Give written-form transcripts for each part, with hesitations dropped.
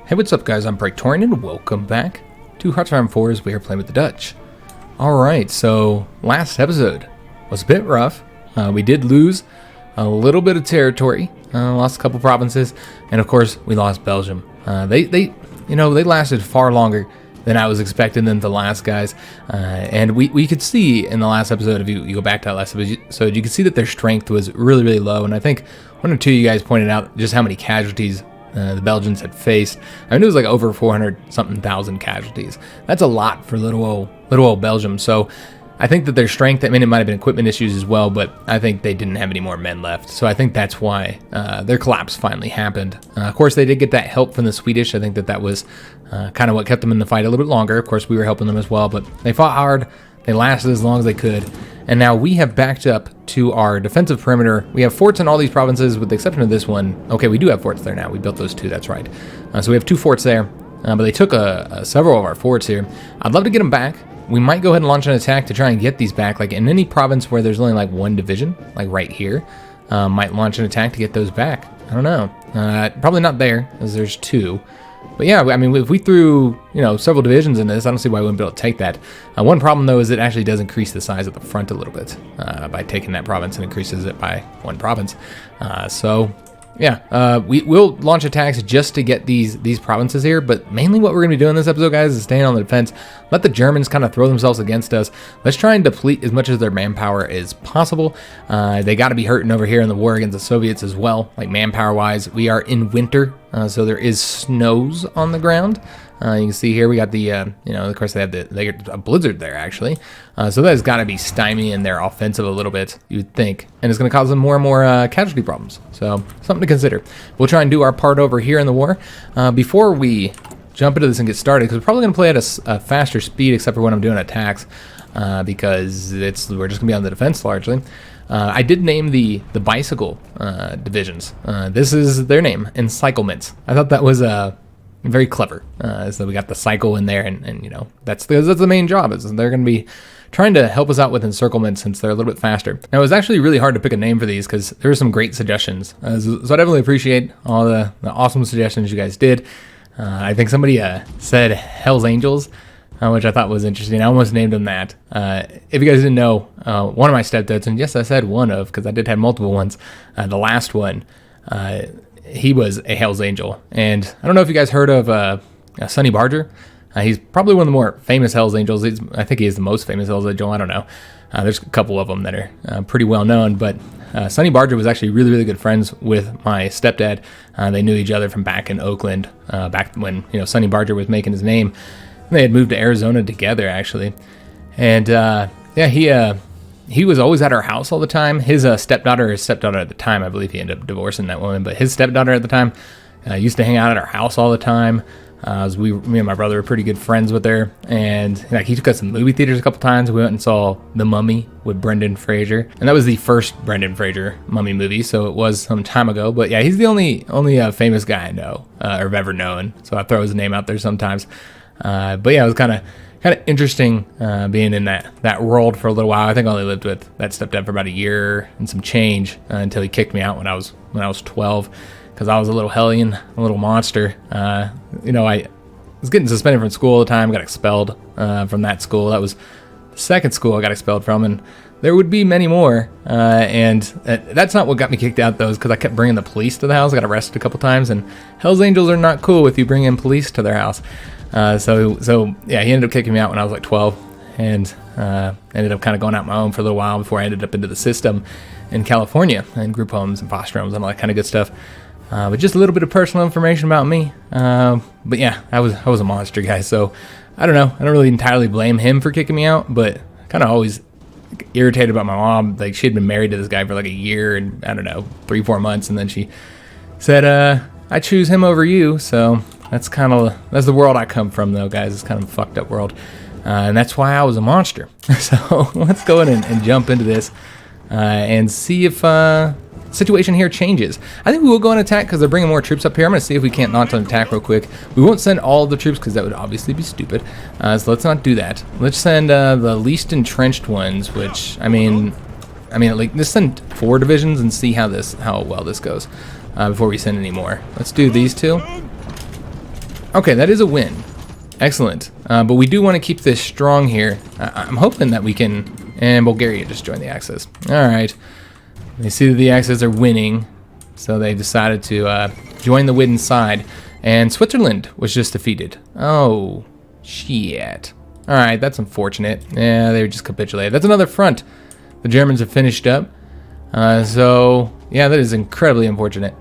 Hey, what's up guys, I'm Praetorian and welcome back to HOI4 as we are playing with the Dutch. Alright, so last episode was a bit rough. We did lose a little bit of territory, lost a couple provinces, and of course we lost Belgium. They lasted far longer than I was expecting them to last, guys. And we could see in the last episode, if you go back to that last episode, you could see that their strength was really, really low. And I think one or two of you guys pointed out just how many casualties the Belgians had faced. I mean, it was like over 400-something thousand casualties. That's a lot for little old Belgium. So I think that their strength, I mean, it might have been equipment issues as well, but I think they didn't have any more men left. So I think that's why their collapse finally happened. Of course, they did get that help from the Swedish. I think that was kind of what kept them in the fight a little bit longer. Of course, we were helping them as well, but they fought hard. They lasted as long as they could. And now we have backed up to our defensive perimeter. We have forts in all these provinces with the exception of this one. Okay, we do have forts there now. We built those two, that's right. So we have two forts there, but they took several of our forts here. I'd love to get them back. We might go ahead and launch an attack to try and get these back. Like in any province where there's only like one division, like right here, might launch an attack to get those back. I don't know. Probably not there, as there's two. But yeah, I mean, if we threw, several divisions in this, I don't see why we wouldn't be able to take that. One problem, though, is it actually does increase the size of the front a little bit. By taking that province, it increases it by one province. We will launch attacks just to get these provinces here, but mainly what we're going to be doing this episode, guys, is staying on the defense. Let the Germans kind of throw themselves against us. Let's try and deplete as much of their manpower as possible. They got to be hurting over here in the war against the Soviets as well, like manpower-wise. We are in winter, so there is snows on the ground. You can see here we got the, of course they got a blizzard there actually. So that has got to be stymieing their offensive a little bit, you would think. And it's going to cause them more and more casualty problems. So something to consider. We'll try and do our part over here in the war. Before we jump into this and get started, because we're probably going to play at a faster speed except for when I'm doing attacks, because we're just going to be on the defense largely. I did name the bicycle divisions. This is their name, encirclements. I thought that was very clever. So we got the cycle in there, and that's the main job. Is they're going to be trying to help us out with encirclement since they're a little bit faster. Now, it was actually really hard to pick a name for these because there were some great suggestions. So I definitely appreciate all the awesome suggestions you guys did. I think somebody said Hell's Angels, which I thought was interesting. I almost named them that. If you guys didn't know, one of my stepdads, and yes, I said one of, because I did have multiple ones, the last one, he was a Hell's Angel. And I don't know if you guys heard of Sonny Barger. He's probably one of the more famous Hell's Angels. I think he is the most famous Hell's Angel. I don't know. There's a couple of them that are pretty well known, but Sonny Barger was actually really, really good friends with my stepdad. They knew each other from back in Oakland, back when Sonny Barger was making his name. They had moved to Arizona together, actually. And he was always at our house all the time. His stepdaughter at the time, I believe he ended up divorcing that woman, but his stepdaughter at the time used to hang out at our house all the time. Me and my brother were pretty good friends with her, and he took us to movie theaters a couple times. We went and saw The Mummy with Brendan Fraser, and that was the first Brendan Fraser Mummy movie, so it was some time ago. But yeah, he's the only famous guy I know or have ever known, so I throw his name out there sometimes. But yeah, it was kind of interesting being in that world for a little while. I think I only lived with that stepdad for about a year and some change until he kicked me out when I was 12. Because I was a little hellion, a little monster. I was getting suspended from school all the time, got expelled from that school. That was the second school I got expelled from, and there would be many more. And that's not what got me kicked out, though, is because I kept bringing the police to the house. I got arrested a couple times, and Hell's Angels are not cool if you bring in police to their house. So yeah, he ended up kicking me out when I was like 12, and ended up kind of going out my own for a little while before I ended up into the system in California, and group homes and foster homes and all that kind of good stuff. But just a little bit of personal information about me. But yeah, I was a monster, guys. So I don't know. I don't really entirely blame him for kicking me out, but kind of always irritated about my mom. Like, she had been married to this guy for like a year and, I don't know, 3-4 months. And then she said, I choose him over you. So that's the world I come from, though, guys. It's kind of a fucked up world. And that's why I was a monster. So let's go in and jump into this and see if situation here changes. I think we will go on attack because they're bringing more troops up here. I'm going to see if we can't launch an attack real quick. We won't send all the troops because that would obviously be stupid. So let's not do that. Let's send the least entrenched ones, which, like, let's send 4 divisions and see how well this goes before we send any more. Let's do these two. Okay, that is a win. Excellent. But we do want to keep this strong here. I'm hoping that we can... And Bulgaria just joined the Axis. Alright. They see that the Axis are winning, so they decided to join the winning side. And Switzerland was just defeated. Oh, shit. Alright, that's unfortunate. Yeah, they just capitulated. That's another front the Germans have finished up. So, yeah, that is incredibly unfortunate.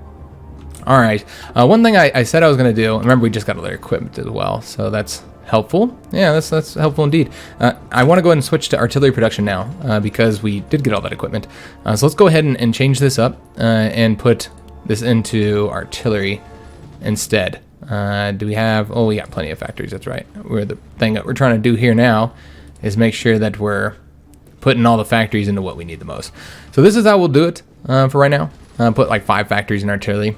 Alright, one thing I said I was going to do, remember we just got all their equipment as well, so that's helpful. Yeah, that's helpful indeed. I want to go ahead and switch to artillery production now, because we did get all that equipment. So let's go ahead and change this up, and put this into artillery instead. Do we have... Oh, we got plenty of factories, that's right. The thing that we're trying to do here now is make sure that we're putting all the factories into what we need the most. So this is how we'll do it for right now. Put like 5 factories in artillery.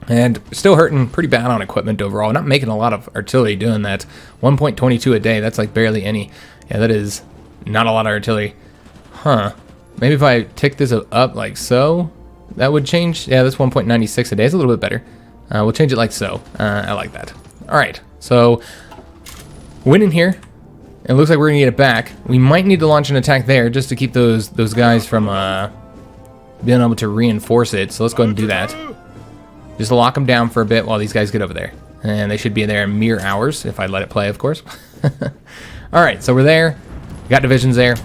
And still hurting pretty bad on equipment overall. Not making a lot of artillery doing that. 1.22 a day, that's like barely any. Yeah, that is not a lot of artillery. Huh. Maybe if I tick this up like so, that would change. Yeah, that's 1.96 a day. It's a little bit better. We'll change it like so. I like that. Alright, so winning here. It looks like we're going to get it back. We might need to launch an attack there just to keep those guys from being able to reinforce it. So let's go ahead and do that. Just lock them down for a bit while these guys get over there. And they should be there in mere hours, if I let it play, of course. Alright, so we're there. We got divisions there.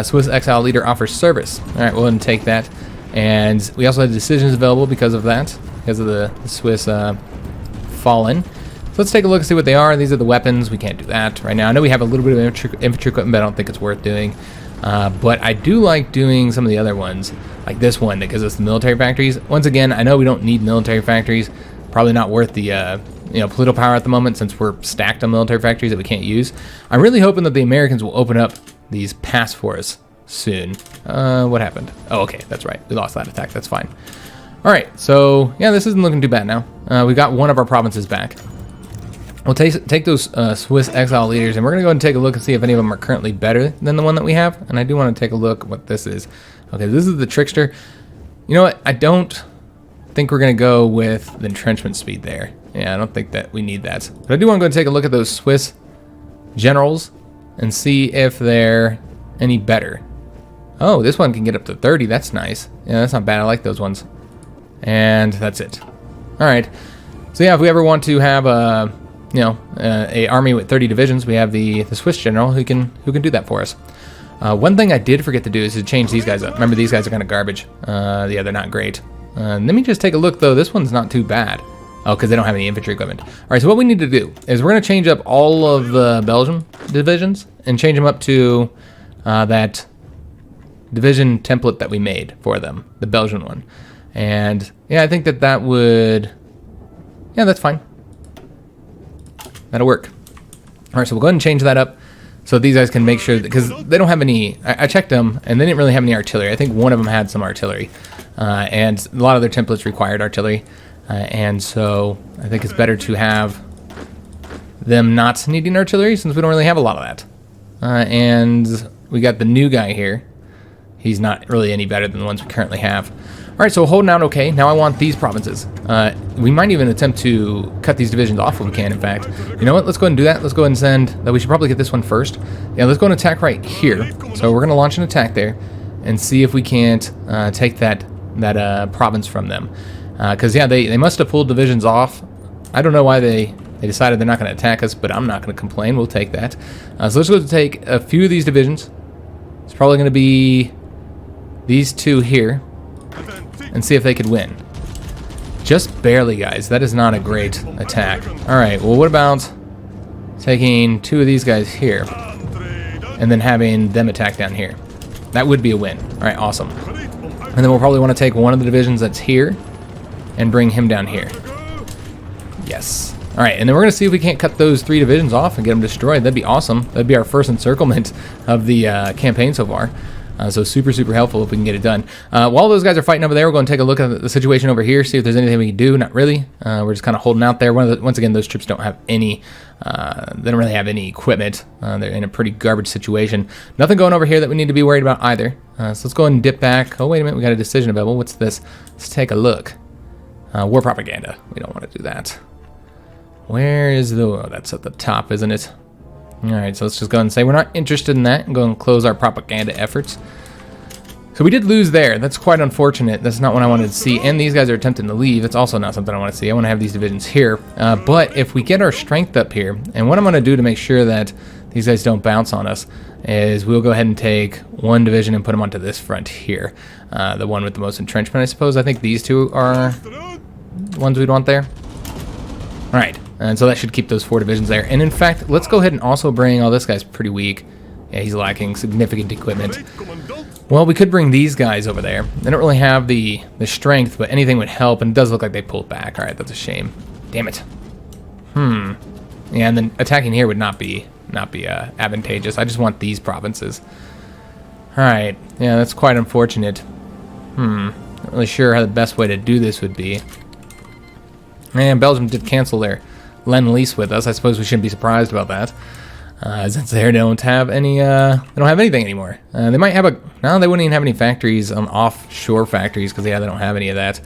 Swiss exile leader offers service. Alright, we'll go ahead and take that. And we also have decisions available because of that. Because of the Swiss fallen. So let's take a look and see what they are. These are the weapons. We can't do that right now. I know we have a little bit of infantry equipment, but I don't think it's worth doing. But I do like doing some of the other ones, like this one that gives us the military factories. Once again, I know we don't need military factories. Probably not worth the political power at the moment since we're stacked on military factories that we can't use. I'm really hoping that the Americans will open up these pass for us soon. What happened? Oh, okay, that's right. We lost that attack. That's fine. All right, so yeah, this isn't looking too bad now. We got one of our provinces back. We'll take those Swiss exile leaders, and we're going to go and take a look and see if any of them are currently better than the one that we have. And I do want to take a look at what this is. Okay, this is the Trickster. You know what? I don't think we're going to go with the entrenchment speed there. Yeah, I don't think that we need that. But I do want to go and take a look at those Swiss generals and see if they're any better. Oh, this one can get up to 30. That's nice. Yeah, that's not bad. I like those ones. And that's it. All right. So yeah, if we ever want to have a army with 30 divisions, we have the Swiss general who can do that for us. One thing I did forget to do is to change these guys up. Remember, these guys are kind of garbage. Yeah, they're not great. Let me just take a look, though. This one's not too bad. Oh, because they don't have any infantry equipment. All right, so what we need to do is we're going to change up all of the Belgium divisions and change them up to that division template that we made for them, the Belgian one. And yeah, I think that would... Yeah, that's fine. That'll work. All right, so we'll go ahead and change that up so these guys can make sure, because they don't have any, I checked them, and they didn't really have any artillery. I think one of them had some artillery, and a lot of their templates required artillery, and so I think it's better to have them not needing artillery since we don't really have a lot of that. And we got the new guy here. He's not really any better than the ones we currently have. All right, so holding out okay. Now I want these provinces. We might even attempt to cut these divisions off if we can, in fact. You know what? Let's go ahead and do that. Let's go ahead and send... We should probably get this one first. Yeah, let's go and attack right here. So we're going to launch an attack there and see if we can't take that province from them. Because, yeah, they must have pulled divisions off. I don't know why they decided they're not going to attack us, but I'm not going to complain. We'll take that. So let's go take a few of these divisions. It's probably going to be these two here. And see if they could win. Just barely, guys. That is not a great attack. All right, well, what about taking two of these guys here and then having them attack down here? That would be a win. All right, awesome. And then we'll probably want to take one of the divisions that's here and bring him down here. Yes. All right, and then we're going to see if we can't cut those 3 divisions off and get them destroyed. That'd be awesome. That'd be our first encirclement of the campaign so far. So super, super helpful if we can get it done. While those guys are fighting over there, we're going to take a look at the situation over here, see if there's anything we can do. Not really. We're just kind of holding out there. Once again, those troops don't have any, they don't really have any equipment. They're in a pretty garbage situation. Nothing going over here that we need to be worried about either. So let's go ahead and dip back. Oh, wait a minute. We got a decision available. What's this? Let's take a look. War propaganda. We don't want to do that. Where is the... Oh, that's at the top, isn't it? Alright, so let's just go and say we're not interested in that and go and close our propaganda efforts. So we did lose there. That's quite unfortunate. That's not what I wanted to see. And these guys are attempting to leave. It's also not something I want to see. I want to have these divisions here. But if we get our strength up here, and what I'm going to do to make sure that these guys don't bounce on us is we'll go ahead and take one division and put them onto this front here. The one with the most entrenchment, I suppose. I think these two are the ones we'd want there. All right. And so that should keep those 4 divisions there. And in fact, let's go ahead and also bring... Oh, this guy's pretty weak. Yeah, he's lacking significant equipment. Well, we could bring these guys over there. They don't really have the strength, but anything would help. And it does look like they pulled back. All right, that's a shame. Damn it. Yeah, and then attacking here would not be advantageous. I just want these provinces. All right. Yeah, that's quite unfortunate. Not really sure how the best way to do this would be. And Belgium did cancel their Lend-Lease with us. I suppose we shouldn't be surprised about that. Since they don't have any, they don't have anything anymore. They might have no, they wouldn't even have any factories, offshore factories, because yeah, they don't have any of that.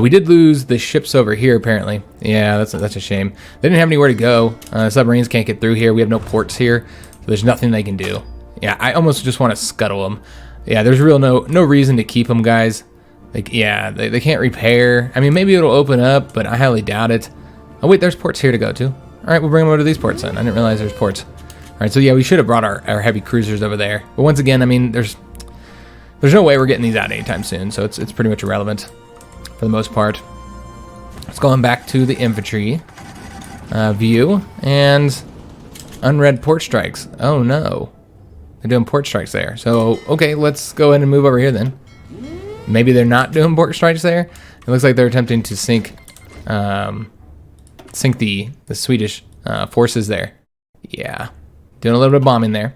We did lose the ships over here, apparently. Yeah, that's a shame. They didn't have anywhere to go. Submarines can't get through here. We have no ports here, so there's nothing they can do. Yeah, I almost just want to scuttle them. Yeah, there's no reason to keep them, guys. Like, yeah, they can't repair. I mean, maybe it'll open up, but I highly doubt it. Oh wait, there's ports here to go to. All right, we'll bring them over to these ports then. I didn't realize there's ports. All right, so yeah, we should have brought our heavy cruisers over there. But once again, I mean, there's no way we're getting these out anytime soon, so it's pretty much irrelevant for the most part. Let's go on back to the infantry view and unread port strikes. Oh no, they're doing port strikes there. So okay, let's go ahead and move over here then. Maybe they're not doing port strikes there. It looks like they're attempting to sink the Swedish forces there. Yeah. Doing a little bit of bombing there.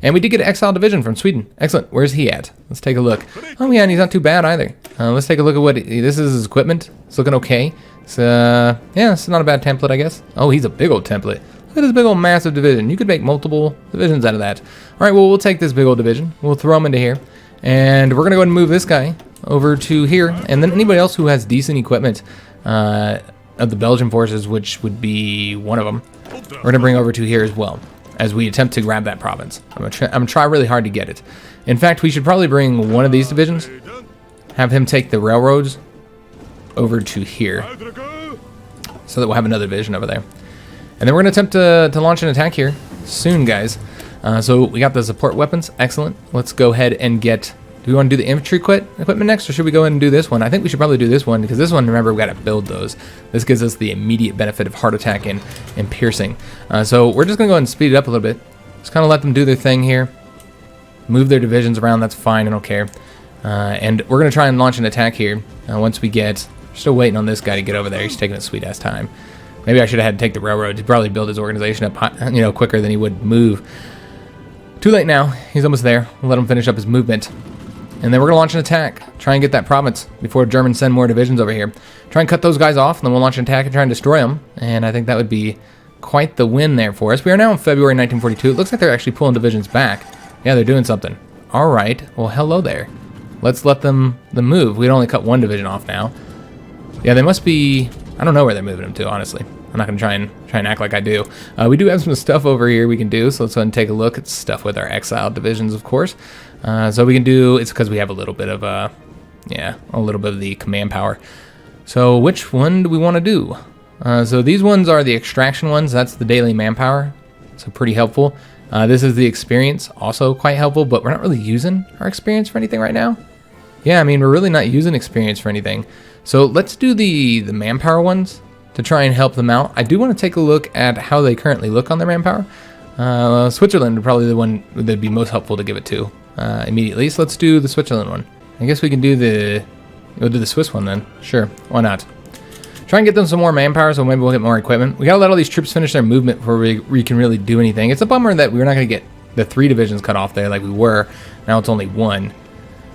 And we did get an exiled division from Sweden. Excellent. Where's he at? Let's take a look. Oh, yeah, and he's not too bad either. Let's take a look at what... This is his equipment. It's looking okay. So, yeah, it's not a bad template, I guess. Oh, he's a big old template. Look at this big old massive division. You could make multiple divisions out of that. All right, well, we'll take this big old division. We'll throw him into here. And we're going to go ahead and move this guy over to here. And then anybody else who has decent equipment of the Belgian forces, which would be one of them, we're going to bring over to here as well, as we attempt to grab that province. I'm gonna try really hard to get it. In fact, we should probably bring one of these divisions, have him take the railroads over to here, so that we'll have another division over there. And then we're gonna attempt to launch an attack here soon, guys. So we got the support weapons, excellent. Let's go ahead and get... Do we want to do the infantry equipment next, or should we go ahead and do this one? I think we should probably do this one, because this one, remember, we got to build those. This gives us the immediate benefit of heart attack and piercing. So we're just going to go ahead and speed it up a little bit. Just kind of let them do their thing here. Move their divisions around, that's fine, I don't care. And we're going to try and launch an attack here once we get... We're still waiting on this guy to get over there. He's taking a sweet-ass time. Maybe I should have had to take the railroad. He'd probably build his organization up, quicker than he would move. Too late now. He's almost there. We'll let him finish up his movement. And then we're going to launch an attack. Try and get that province before Germans send more divisions over here. Try and cut those guys off, and then we'll launch an attack and try and destroy them. And I think that would be quite the win there for us. We are now in February 1942. It looks like they're actually pulling divisions back. Yeah, they're doing something. All right. Well, hello there. Let's let them move. We'd only cut one division off now. Yeah, they must be... I don't know where they're moving them to, honestly. I'm not going to try and act like I do. We do have some stuff over here we can do, so let's go ahead and take a look at stuff with our exiled divisions, of course. So we can do, it's because we have a little bit of the command power. So which one do we want to do? So these ones are the extraction ones. That's the daily manpower. So pretty helpful. This is the experience, also quite helpful, but we're not really using our experience for anything right now. Yeah, I mean, we're really not using experience for anything. So let's do the manpower ones to try and help them out. I do want to take a look at how they currently look on their manpower. Switzerland would probably be the one that'd be most helpful to give it to immediately. So let's do the Switzerland one. I guess we can do we'll do the Swiss one then. Sure, why not? Try and get them some more manpower, so maybe we'll get more equipment. We gotta let all these troops finish their movement before we can really do anything. It's a bummer that we're not gonna get the 3 divisions cut off there like we were. Now it's only 1.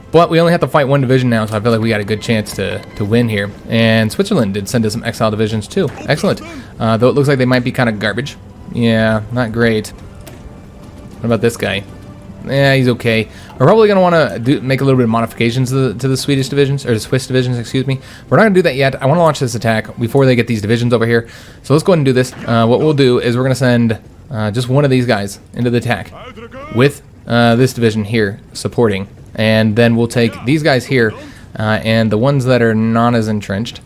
But we only have to fight 1 division now, so I feel like we got a good chance to win here. And Switzerland did send us some exile divisions too. Excellent. Though it looks like they might be kind of garbage. Yeah, not great. What about this guy? Yeah, he's okay. We're probably going to want to make a little bit of modifications to the Swedish divisions, or the Swiss divisions, excuse me. We're not going to do that yet. I want to launch this attack before they get these divisions over here. So let's go ahead and do this. What we'll do is we're going to send just one of these guys into the attack with this division here supporting. And then we'll take these guys here and the ones that are not as entrenched,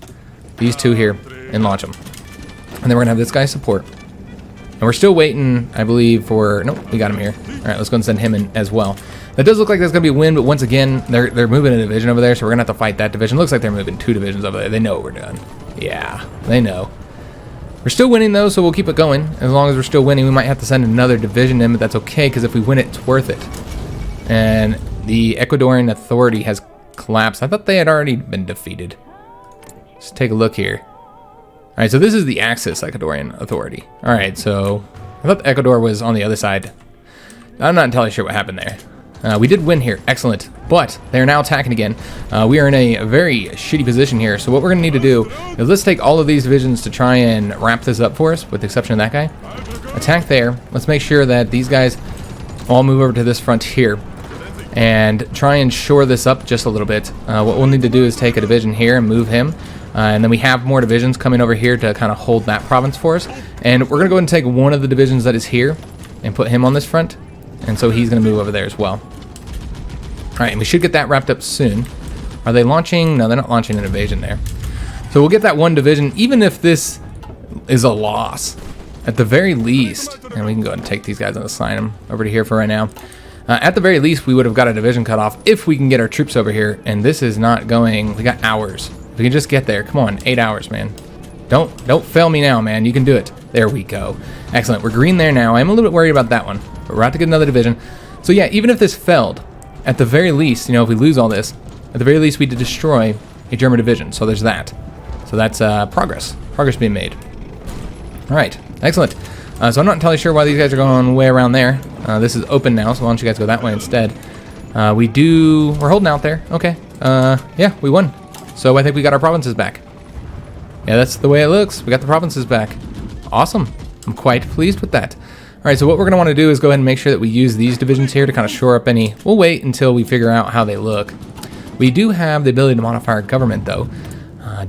these two here, and launch them. And then we're going to have this guy support. And we're still waiting, I believe, for... Nope, we got him here. All right, let's go and send him in as well. That does look like there's going to be a win, but once again, they're moving a division over there, so we're going to have to fight that division. Looks like they're moving 2 divisions over there. They know what we're doing. Yeah, they know. We're still winning, though, so we'll keep it going. As long as we're still winning, we might have to send another division in, but that's okay, because if we win it, it's worth it. And the Ecuadorian authority has collapsed. I thought they had already been defeated. Let's take a look here. All right, so this is the Axis Ecuadorian Authority. All right, so I thought Ecuador was on the other side. I'm not entirely sure what happened there. We did win here, excellent, but they're now attacking again. We are in a very shitty position here, so what we're gonna need to do is let's take all of these divisions to try and wrap this up for us, with the exception of that guy. Attack there. Let's make sure that these guys all move over to this front here and try and shore this up just a little bit. What we'll need to do is take a division here and move him. And then we have more divisions coming over here to kind of hold that province for us. And we're going to go ahead and take one of the divisions that is here and put him on this front. And so he's going to move over there as well. All right, and we should get that wrapped up soon. Are they launching? No, they're not launching an invasion there. So we'll get that one division, even if this is a loss, at the very least. And we can go ahead and take these guys and assign them over to here for right now. At the very least, we would have got a division cut off if we can get our troops over here. And this is not going... We got hours. We can just get there. Come on, 8 hours, man. Don't fail me now, man. You can do it. There we go. Excellent. We're green there now. I'm a little bit worried about that one, but we're about to get another division. So yeah, even if this failed, at the very least, you know, if we lose all this, at the very least we did destroy a German division. So there's that. So that's progress. Progress being made. All right. Excellent. So I'm not entirely sure why these guys are going way around there. This is open now, so why don't you guys go that way instead? We're holding out there. Okay. Yeah, we won. So I think we got our provinces back. Yeah, that's the way it looks. We got the provinces back. Awesome. I'm quite pleased with that. All right, so what we're going to want to do is go ahead and make sure that we use these divisions here to kind of shore up any... We'll wait until we figure out how they look. We do have the ability to modify our government, though.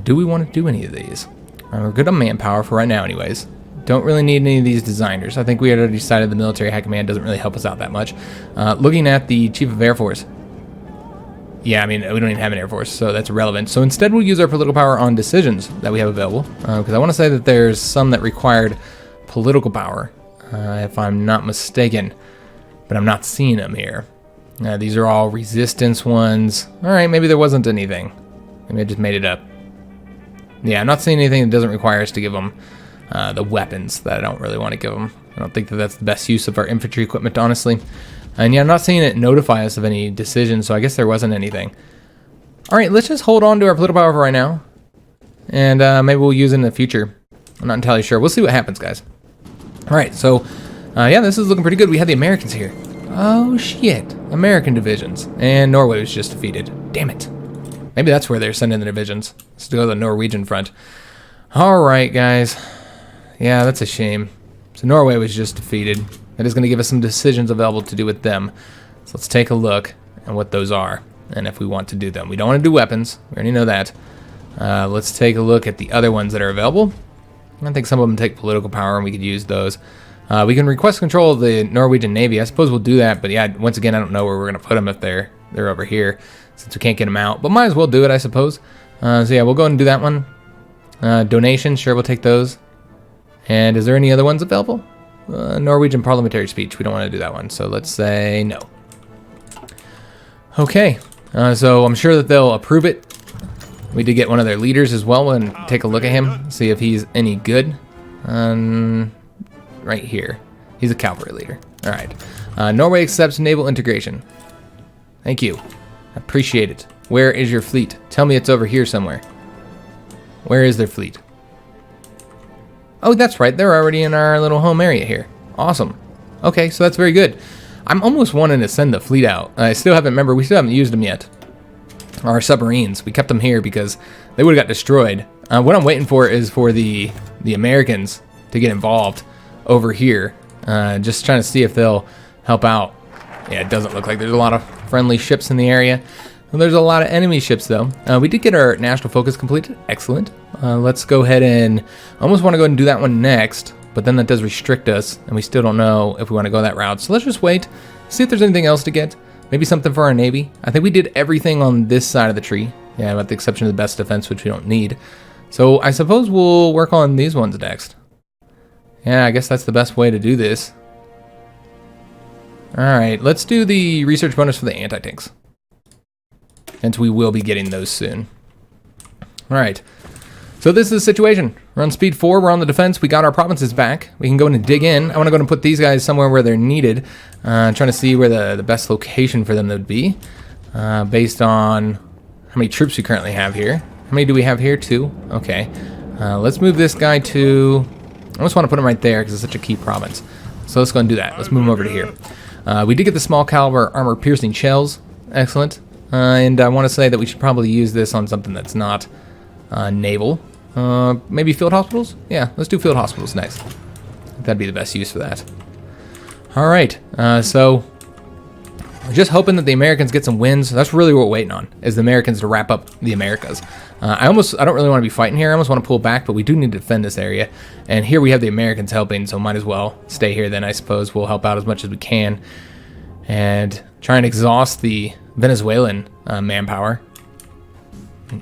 Do we want to do any of these? We're good on manpower for right now anyways. Don't really need any of these designers. I think we had already decided the military high command doesn't really help us out that much. Looking at the Chief of Air Force... Yeah, I mean, we don't even have an Air Force, so that's irrelevant. So instead, we'll use our political power on decisions that we have available. Because I want to say that there's some that required political power, if I'm not mistaken. But I'm not seeing them here. These are all resistance ones. All right, maybe there wasn't anything. Maybe I just made it up. Yeah, I'm not seeing anything that doesn't require us to give them the weapons that I don't really want to give them. I don't think that that's the best use of our infantry equipment, honestly. And yeah, I'm not seeing it notify us of any decisions, so I guess there wasn't anything. All right, let's just hold on to our political power for right now. And maybe we'll use it in the future. I'm not entirely sure. We'll see what happens, guys. All right, so yeah, this is looking pretty good. We had the Americans here. Oh, shit. American divisions. And Norway was just defeated. Damn it. Maybe that's where they're sending the divisions. Let's go to the Norwegian front. All right, guys. Yeah, that's a shame. So Norway was just defeated. That is going to give us some decisions available to do with them. So let's take a look at what those are and if we want to do them. We don't want to do weapons. We already know that. Let's take a look at the other ones that are available. I think some of them take political power and we could use those. We can request control of the Norwegian Navy. I suppose we'll do that, but yeah, once again, I don't know where we're going to put them if they're over here since we can't get them out. But might as well do it, I suppose. So yeah, we'll go ahead and do that one. Donations, sure, we'll take those. And is there any other ones available? Norwegian parliamentary speech. We don't want to do that one, so let's say no. Okay, so I'm sure that they'll approve it. We did get one of their leaders as well and take a look at him, see if he's any good. Right here. He's a cavalry leader. All right. Norway accepts naval integration. Thank you. Appreciate it. Where is your fleet? Tell me it's over here somewhere. Where is their fleet? Oh, that's right. They're already in our little home area here. Awesome. Okay, so that's very good. I'm almost wanting to send the fleet out. I still haven't, remember, we still haven't used them yet. Our submarines. We kept them here because they would have got destroyed. What I'm waiting for is for the Americans to get involved over here. Just trying to see if they'll help out. Yeah, it doesn't look like there's a lot of friendly ships in the area. Well, there's a lot of enemy ships, though. We did get our national focus completed. Excellent. Let's go ahead and... I almost want to go ahead and do that one next, but then that does restrict us, and we still don't know if we want to go that route. So let's just wait, see if there's anything else to get. Maybe something for our navy. I think we did everything on this side of the tree. Yeah, with the exception of the best defense, which we don't need. So I suppose we'll work on these ones next. Yeah, I guess that's the best way to do this. Alright, let's do the research bonus for the anti-tanks. And we will be getting those soon. Alright, so this is the situation. We're on speed 4, we're on the defense, we got our provinces back. We can go in and dig in. I want to go and put these guys somewhere where they're needed. Trying to see where the best location for them would be. Based on how many troops we currently have here. How many do we have here? 2? Okay. Let's move this guy to... I almost want to put him right there because it's such a key province. So let's go and do that. Let's move him over to here. We did get the small caliber armor piercing shells. Excellent. And I want to say that we should probably use this on something that's not naval. Maybe field hospitals? Yeah, let's do field hospitals next. That'd be the best use for that. Alright, so we're just hoping that the Americans get some wins. That's really what we're waiting on, is the Americans to wrap up the Americas. I don't really want to be fighting here. I almost want to pull back, but we do need to defend this area. And here we have the Americans helping, so might as well stay here then, I suppose. We'll help out as much as we can. And try and exhaust the Venezuelan manpower.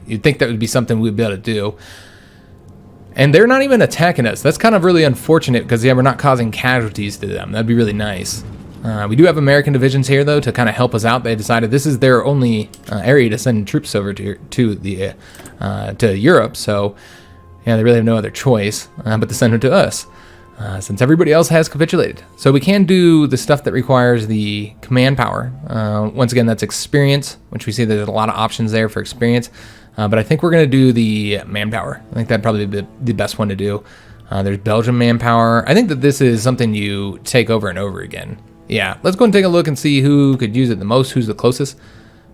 You'd think that would be something we'd be able to do. And they're not even attacking us. That's kind of really unfortunate because, yeah, we're not causing casualties to them. That'd be really nice. We do have American divisions here, though, to kind of help us out. They decided this is their only area to send troops over to Europe. So, yeah, they really have no other choice but to send them to us, since everybody else has capitulated. So we can do the stuff that requires the command power. Once again, that's experience, which we see there's a lot of options there for experience. But I think we're going to do the manpower. I think that'd probably be the best one to do. There's Belgium manpower. I think that this is something you take over and over again. Yeah, let's go and take a look and see who could use it the most, who's the closest.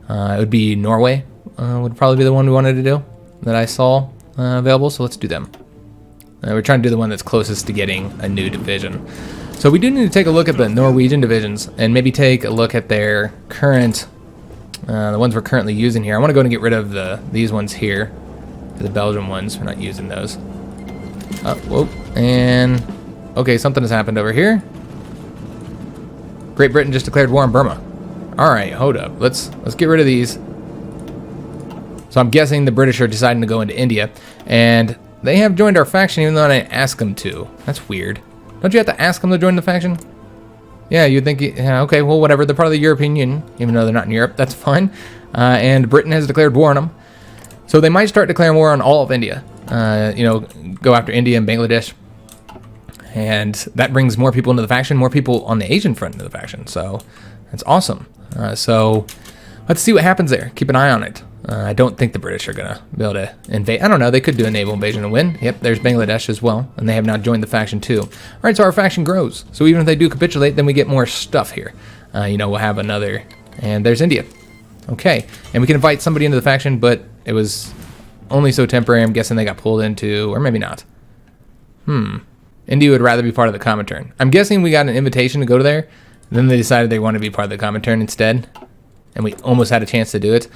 It would be Norway, would probably be the one we wanted to do that I saw available, so let's do them. We're trying to do the one that's closest to getting a new division. So we do need to take a look at the Norwegian divisions and maybe take a look at their current, the ones we're currently using here. I want to go and get rid of these ones here, the Belgian ones. We're not using those. Whoa, and okay, something has happened over here. Great Britain just declared war on Burma. All right, hold up. Let's get rid of these. So I'm guessing the British are deciding to go into India, and they have joined our faction even though I didn't ask them to. That's weird. Don't you have to ask them to join the faction? Yeah, you'd think, yeah, okay, well, whatever. They're part of the European Union, even though they're not in Europe. That's fine. And Britain has declared war on them. So they might start declaring war on all of India. You know, go after India and Bangladesh. And that brings more people into the faction, more people on the Asian front into the faction. So that's awesome. So let's see what happens there. Keep an eye on it. I don't think the British are going to be able to invade. I don't know. They could do a naval invasion and win. Yep, there's Bangladesh as well. And they have now joined the faction too. All right, so our faction grows. So even if they do capitulate, then we get more stuff here. You know, we'll have another. And there's India. Okay. And we can invite somebody into the faction, but it was only so temporary. I'm guessing they got pulled into, or maybe not. India would rather be part of the Comintern. I'm guessing we got an invitation to go to there. Then they decided they want to be part of the Comintern instead. And we almost had a chance to do it.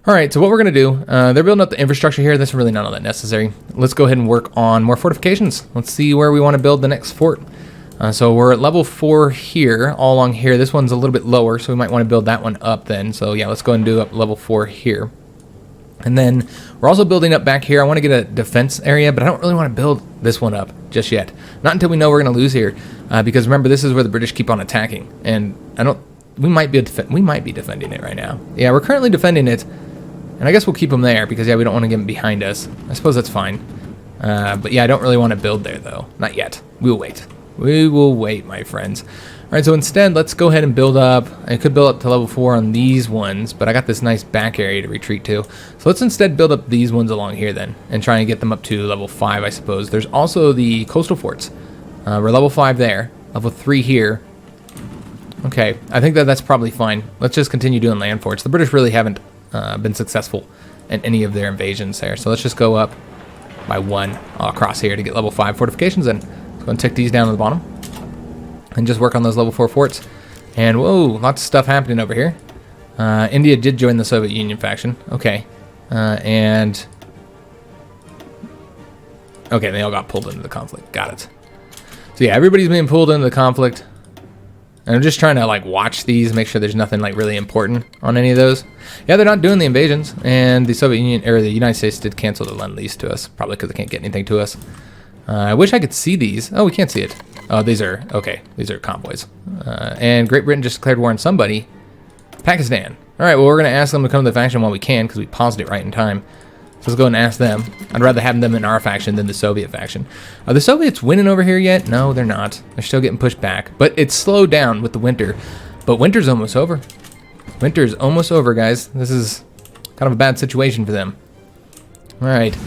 All right, so what we're going to do, they're building up the infrastructure here. That's really not all that necessary. Let's go ahead and work on more fortifications. Let's see where we want to build the next fort. So we're at level 4 here, all along here. This one's a little bit lower, so we might want to build that one up then. So yeah, let's go and do up level 4 here. And then we're also building up back here. I want to get a defense area, but I don't really want to build this one up just yet. Not until we know we're going to lose here. Because remember, this is where the British keep on attacking. And we might be defending it right now. Yeah, we're currently defending it. And I guess we'll keep them there because, yeah, we don't want to get them behind us. I suppose that's fine. But yeah, I don't really want to build there, though. Not yet. We will wait. We will wait, my friends. All right, so instead, let's go ahead and build up. I could build up to level 4 on these ones, but I got this nice back area to retreat to. So let's instead build up these ones along here then and try and get them up to level 5, I suppose. There's also the coastal forts. We're level 5 there, level 3 here. Okay, I think that's probably fine. Let's just continue doing land forts. The British really haven't been successful in any of their invasions there. So let's just go up by 1 across here to get level 5 fortifications in. Go and tick these down to the bottom and just work on those level 4 forts. And whoa, lots of stuff happening over here. India did join the Soviet Union faction. Okay. And okay, they all got pulled into the conflict. Got it. So yeah, everybody's being pulled into the conflict. And I'm just trying to like watch these, make sure there's nothing like really important on any of those. Yeah, they're not doing the invasions, and the Soviet Union or the United States did cancel the Lend-Lease to us, probably because they can't get anything to us. I wish I could see these. Oh, we can't see it. Oh, these are okay. These are convoys. And Great Britain just declared war on somebody. Pakistan. All right. Well, we're gonna ask them to come to the faction while we can because we paused it right in time. So let's go and ask them. I'd rather have them in our faction than the Soviet faction. Are the Soviets winning over here yet? No, they're not. They're still getting pushed back. But it's slowed down with the winter. But winter's almost over. Winter's almost over, guys. This is kind of a bad situation for them. All right.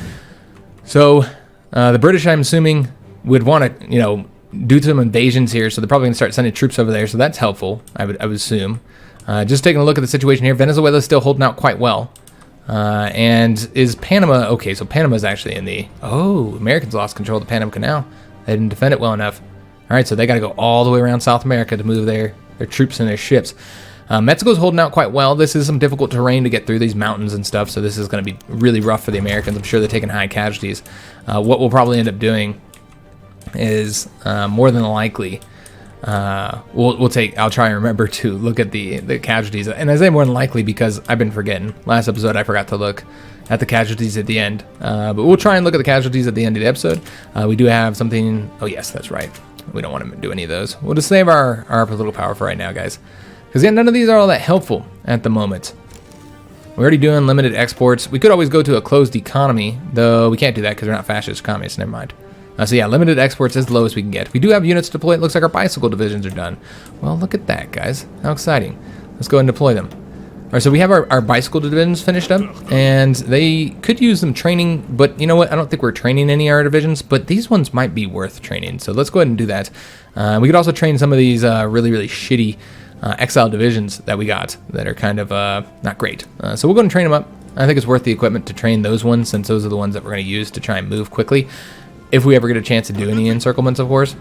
So the British, I'm assuming, would want to, you know, do some invasions here. So they're probably going to start sending troops over there. So that's helpful, I would assume. Just taking a look at the situation here. Venezuela's still holding out quite well. And is Panama, okay, so Panama's actually in the, oh, Americans lost control of the Panama Canal. They didn't defend it well enough. All right, so they got to go all the way around South America to move their troops and their ships. Mexico's holding out quite well. This is some difficult terrain to get through these mountains and stuff, so this is going to be really rough for the Americans. I'm sure they're taking high casualties. What we'll probably end up doing is more than likely, I'll try and remember to look at the casualties. And I say more than likely because I've been forgetting. Last episode I forgot to look at the casualties at the end. But we'll try and look at the casualties at the end of the episode. We do have something, oh yes, that's right. We don't want to do any of those. We'll just save our political power for right now, guys. Because yeah, none of these are all that helpful at the moment. We're already doing limited exports. We could always go to a closed economy, though we can't do that because we're not fascist communists, never mind. So yeah, limited exports is the lowest we can get. We do have units deployed. It looks like our bicycle divisions are done. Well, look at that, guys. How exciting. Let's go ahead and deploy them. All right, so we have our bicycle divisions finished up, and they could use some training, but you know what? I don't think we're training any of our divisions, but these ones might be worth training. So let's go ahead and do that. We could also train some of these really, really shitty exiled divisions that we got that are kind of not great. So we'll go and train them up. I think it's worth the equipment to train those ones since those are the ones that we're going to use to try and move quickly. If we ever get a chance to do any encirclements, of course.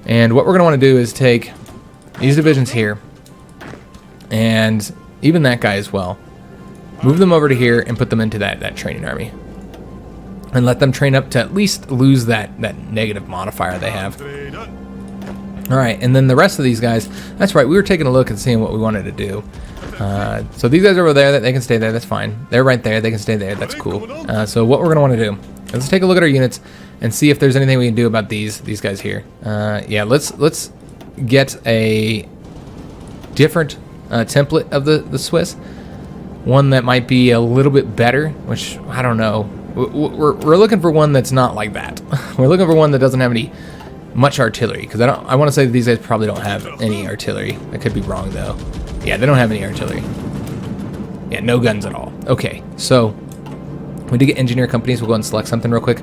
And what we're going to want to do is take these divisions here, and even that guy as well. Move them over to here and put them into that training army. And let them train up to at least lose that negative modifier they have. Alright, and then the rest of these guys, that's right, we were taking a look and seeing what we wanted to do. So these guys are over there, they can stay there, that's fine. They're right there, they can stay there, that's cool. So what we're going to want to do, let's take a look at our units and see if there's anything we can do about these guys here. Yeah, let's get a different template of the Swiss. One that might be a little bit better, which, I don't know. We're looking for one that's not like that. We're looking for one that doesn't have much artillery, because I want to say that these guys probably don't have any artillery. I could be wrong, though. Yeah, they don't have any artillery. Yeah, no guns at all. Okay, so we did get engineer companies. We'll go and select something real quick.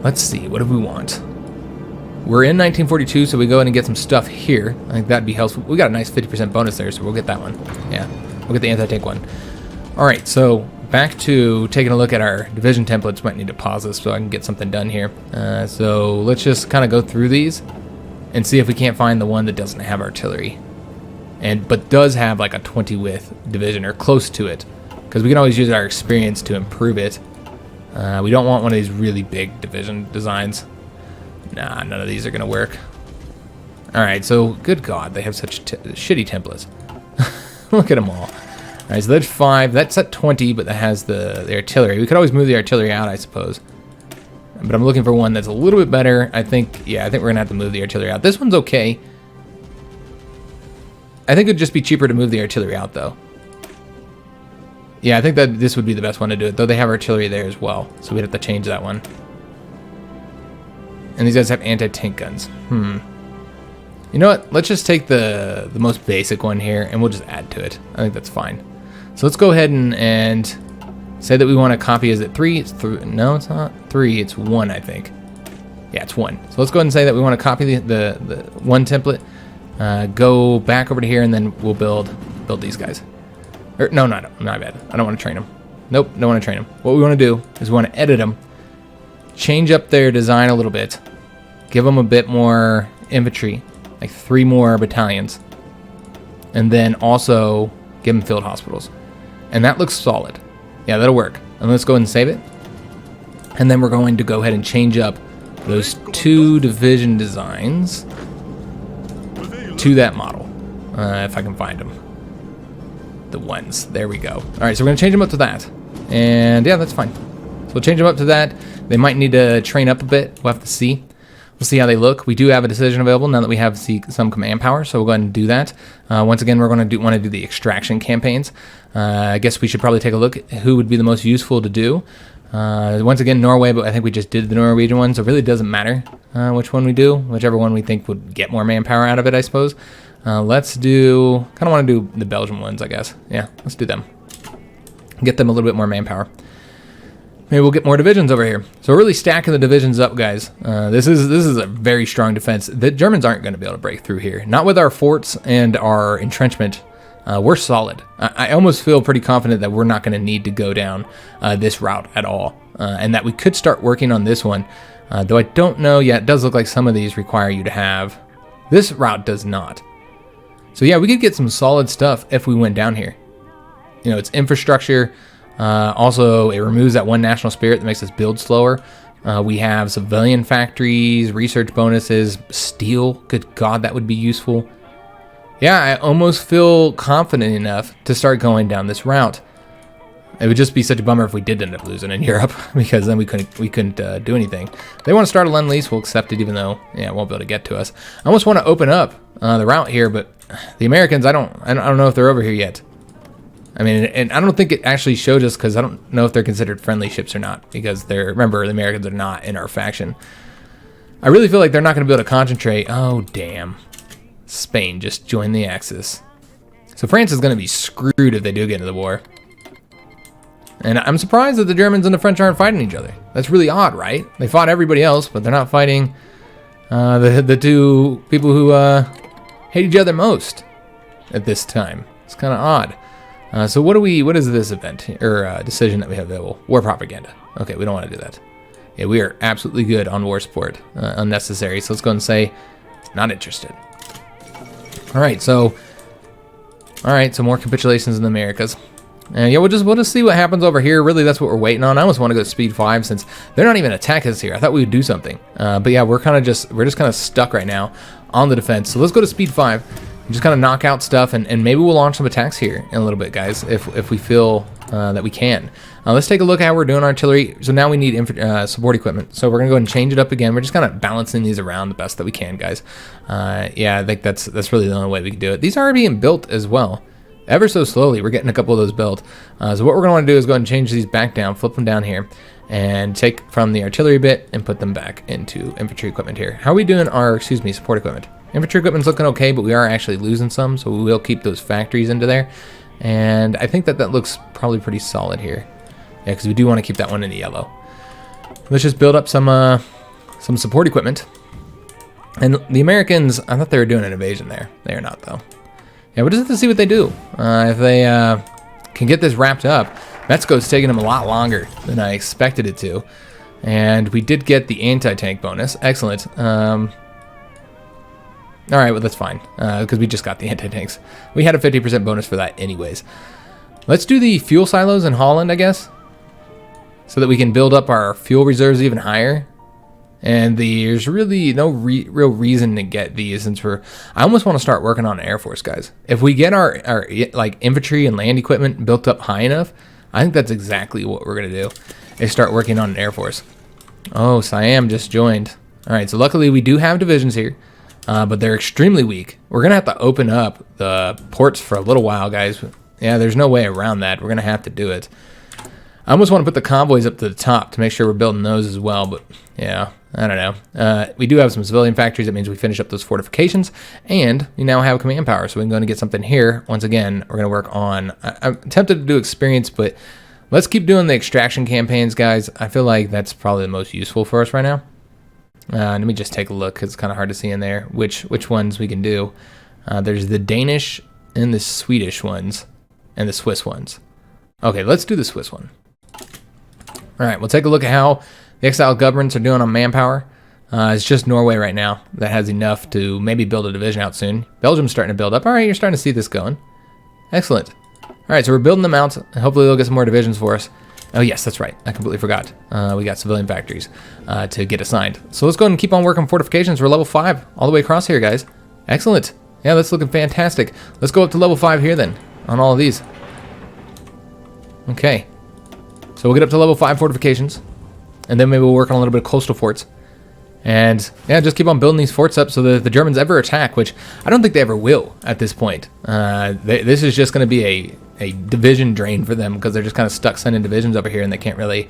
Let's see, what do we want? We're in 1942, so we go in and get some stuff here. I think that'd be helpful. We got a nice 50% bonus there, so we'll get that one. Yeah, we'll get the anti-tank one. All right, so back to taking a look at our division templates. Might need to pause this so I can get something done here. So let's just kind of go through these and see if we can't find the one that doesn't have artillery, but does have like a 20 width division or close to it, because we can always use our experience to improve it. We don't want one of these really big division designs. Nah, none of these are going to work. Alright, so, good God, they have such shitty templates. Look at them all. Alright, so that's 5. That's at 20, but that has the artillery. We could always move the artillery out, I suppose. But I'm looking for one that's a little bit better. I think we're going to have to move the artillery out. This one's okay. I think it would just be cheaper to move the artillery out, though. Yeah, I think that this would be the best one to do it, though they have artillery there as well, so we'd have to change that one. And these guys have anti-tank guns. You know what? Let's just take the most basic one here, and we'll just add to it. I think that's fine. So let's go ahead and say that we want to copy. Is it 3? It's 3. No, it's not 3. It's 1, I think. Yeah, it's 1. So let's go ahead and say that we want to copy the one template. Go back over to here, and then we'll build these guys. No, not bad. I don't want to train them. Nope, don't want to train them. What we want to do is we want to edit them, change up their design a little bit, give them a bit more infantry, like 3 more battalions, and then also give them field hospitals. And that looks solid. Yeah, that'll work. And let's go ahead and save it. And then we're going to go ahead and change up those 2 division designs to that model. If I can find them. The ones. There we go. All right, so we're going to change them up to that. And yeah, that's fine. So we'll change them up to that. They might need to train up a bit. We'll have to see. We'll see how they look. We do have a decision available now that we have some command power, so we'll go ahead and do that. Once again, we're going to want to do the extraction campaigns. I guess we should probably take a look at who would be the most useful to do. Once again, Norway, but I think we just did the Norwegian one, so it really doesn't matter which one we do. Whichever one we think would get more manpower out of it, I suppose. Let's do, kind of want to do the Belgian ones, I guess. Yeah, let's do them. Get them a little bit more manpower. Maybe we'll get more divisions over here. So we're really stacking the divisions up, guys. This is a very strong defense. The Germans aren't going to be able to break through here. Not with our forts and our entrenchment. We're solid. I almost feel pretty confident that we're not going to need to go down this route at all. And that we could start working on this one. Though I don't know yet. It does look like some of these require you to have. This route does not. So yeah, we could get some solid stuff if we went down here. You know, it's infrastructure. Also, it removes that one national spirit that makes us build slower. We have civilian factories, research bonuses, steel. Good God, that would be useful. Yeah, I almost feel confident enough to start going down this route. It would just be such a bummer if we did end up losing in Europe, because then we couldn't do anything. If they want to start a lend-lease, we'll accept it, even though it won't be able to get to us. I almost want to open up the route here, but the Americans, I don't know if they're over here yet. I mean, and I don't think it actually showed us, because I don't know if they're considered friendly ships or not, because remember, the Americans are not in our faction. I really feel like they're not going to be able to concentrate. Oh, damn. Spain just joined the Axis. So France is going to be screwed if they do get into the war. And I'm surprised that the Germans and the French aren't fighting each other. That's really odd, right? They fought everybody else, but they're not fighting the 2 people who hate each other most at this time. It's kind of odd. So what is this event or decision that we have available? War propaganda. Okay, we don't want to do that. Yeah, we are absolutely good on war support. Unnecessary. So let's go and say not interested. All right, so more capitulations in the Americas. Yeah, we'll just see what happens over here. Really, that's what we're waiting on. I almost want to go to speed 5 since they're not even attacking us here. I thought we would do something. But yeah, we're just kind of stuck right now on the defense. So let's go to speed 5. Just kind of knock out stuff, and maybe we'll launch some attacks here in a little bit, guys, if we feel that we can. Let's take a look at how we're doing artillery. So now we need support equipment. So we're going to go ahead and change it up again. We're just kind of balancing these around the best that we can, guys. Yeah, I think that's really the only way we can do it. These are being built as well. Ever so slowly, we're getting a couple of those built. So what we're going to want to do is go ahead and change these back down, flip them down here, and take from the artillery bit and put them back into infantry equipment here. How are we doing our, support equipment? Infantry equipment's looking okay, but we are actually losing some, so we will keep those factories into there. And I think that looks probably pretty solid here. Yeah, because we do want to keep that one in the yellow. Let's just build up some support equipment. And the Americans, I thought they were doing an invasion there. They are not, though. Yeah, we'll just have to see what they do. If they can get this wrapped up. Mexico's taking them a lot longer than I expected it to. And we did get the anti-tank bonus. Excellent. All right, well, that's fine, because we just got the anti-tanks. We had a 50% bonus for that anyways. Let's do the fuel silos in Holland, I guess, so that we can build up our fuel reserves even higher. And there's really no real reason to get these, since I almost want to start working on Air Force, guys. If we get our like infantry and land equipment built up high enough, I think that's exactly what we're going to do, is start working on an Air Force. Oh, Siam just joined. All right, so luckily we do have divisions here. But they're extremely weak. We're going to have to open up the ports for a little while, guys. Yeah, there's no way around that. We're going to have to do it. I almost want to put the convoys up to the top to make sure we're building those as well. But, yeah, I don't know. We do have some civilian factories. That means we finish up those fortifications. And we now have command power. So we can go and get something here. Once again, we're going to work on... I'm tempted to do experience, but let's keep doing the extraction campaigns, guys. I feel like that's probably the most useful for us right now. Let me just take a look, because it's kind of hard to see in there which ones we can do. There's the Danish and the Swedish ones and the Swiss ones. Okay, let's do the Swiss one. All right, we'll take a look at how the exiled governments are doing on manpower. It's just Norway right now that has enough to maybe build a division out soon. Belgium's starting to build up. All right, you're starting to see this going. Excellent. All right, so we're building them out. Hopefully they'll get some more divisions for us. Oh, yes, that's right. I completely forgot. We got civilian factories to get assigned. So let's go ahead and keep on working fortifications. We're level 5 all the way across here, guys. Excellent. Yeah, that's looking fantastic. Let's go up to level 5 here then on all of these. Okay. So we'll get up to level 5 fortifications. And then maybe we'll work on a little bit of coastal forts. And yeah, just keep on building these forts up so that if the Germans ever attack, which I don't think they ever will at this point. This is just going to be a division drain for them because they're just kind of stuck sending divisions over here and they can't really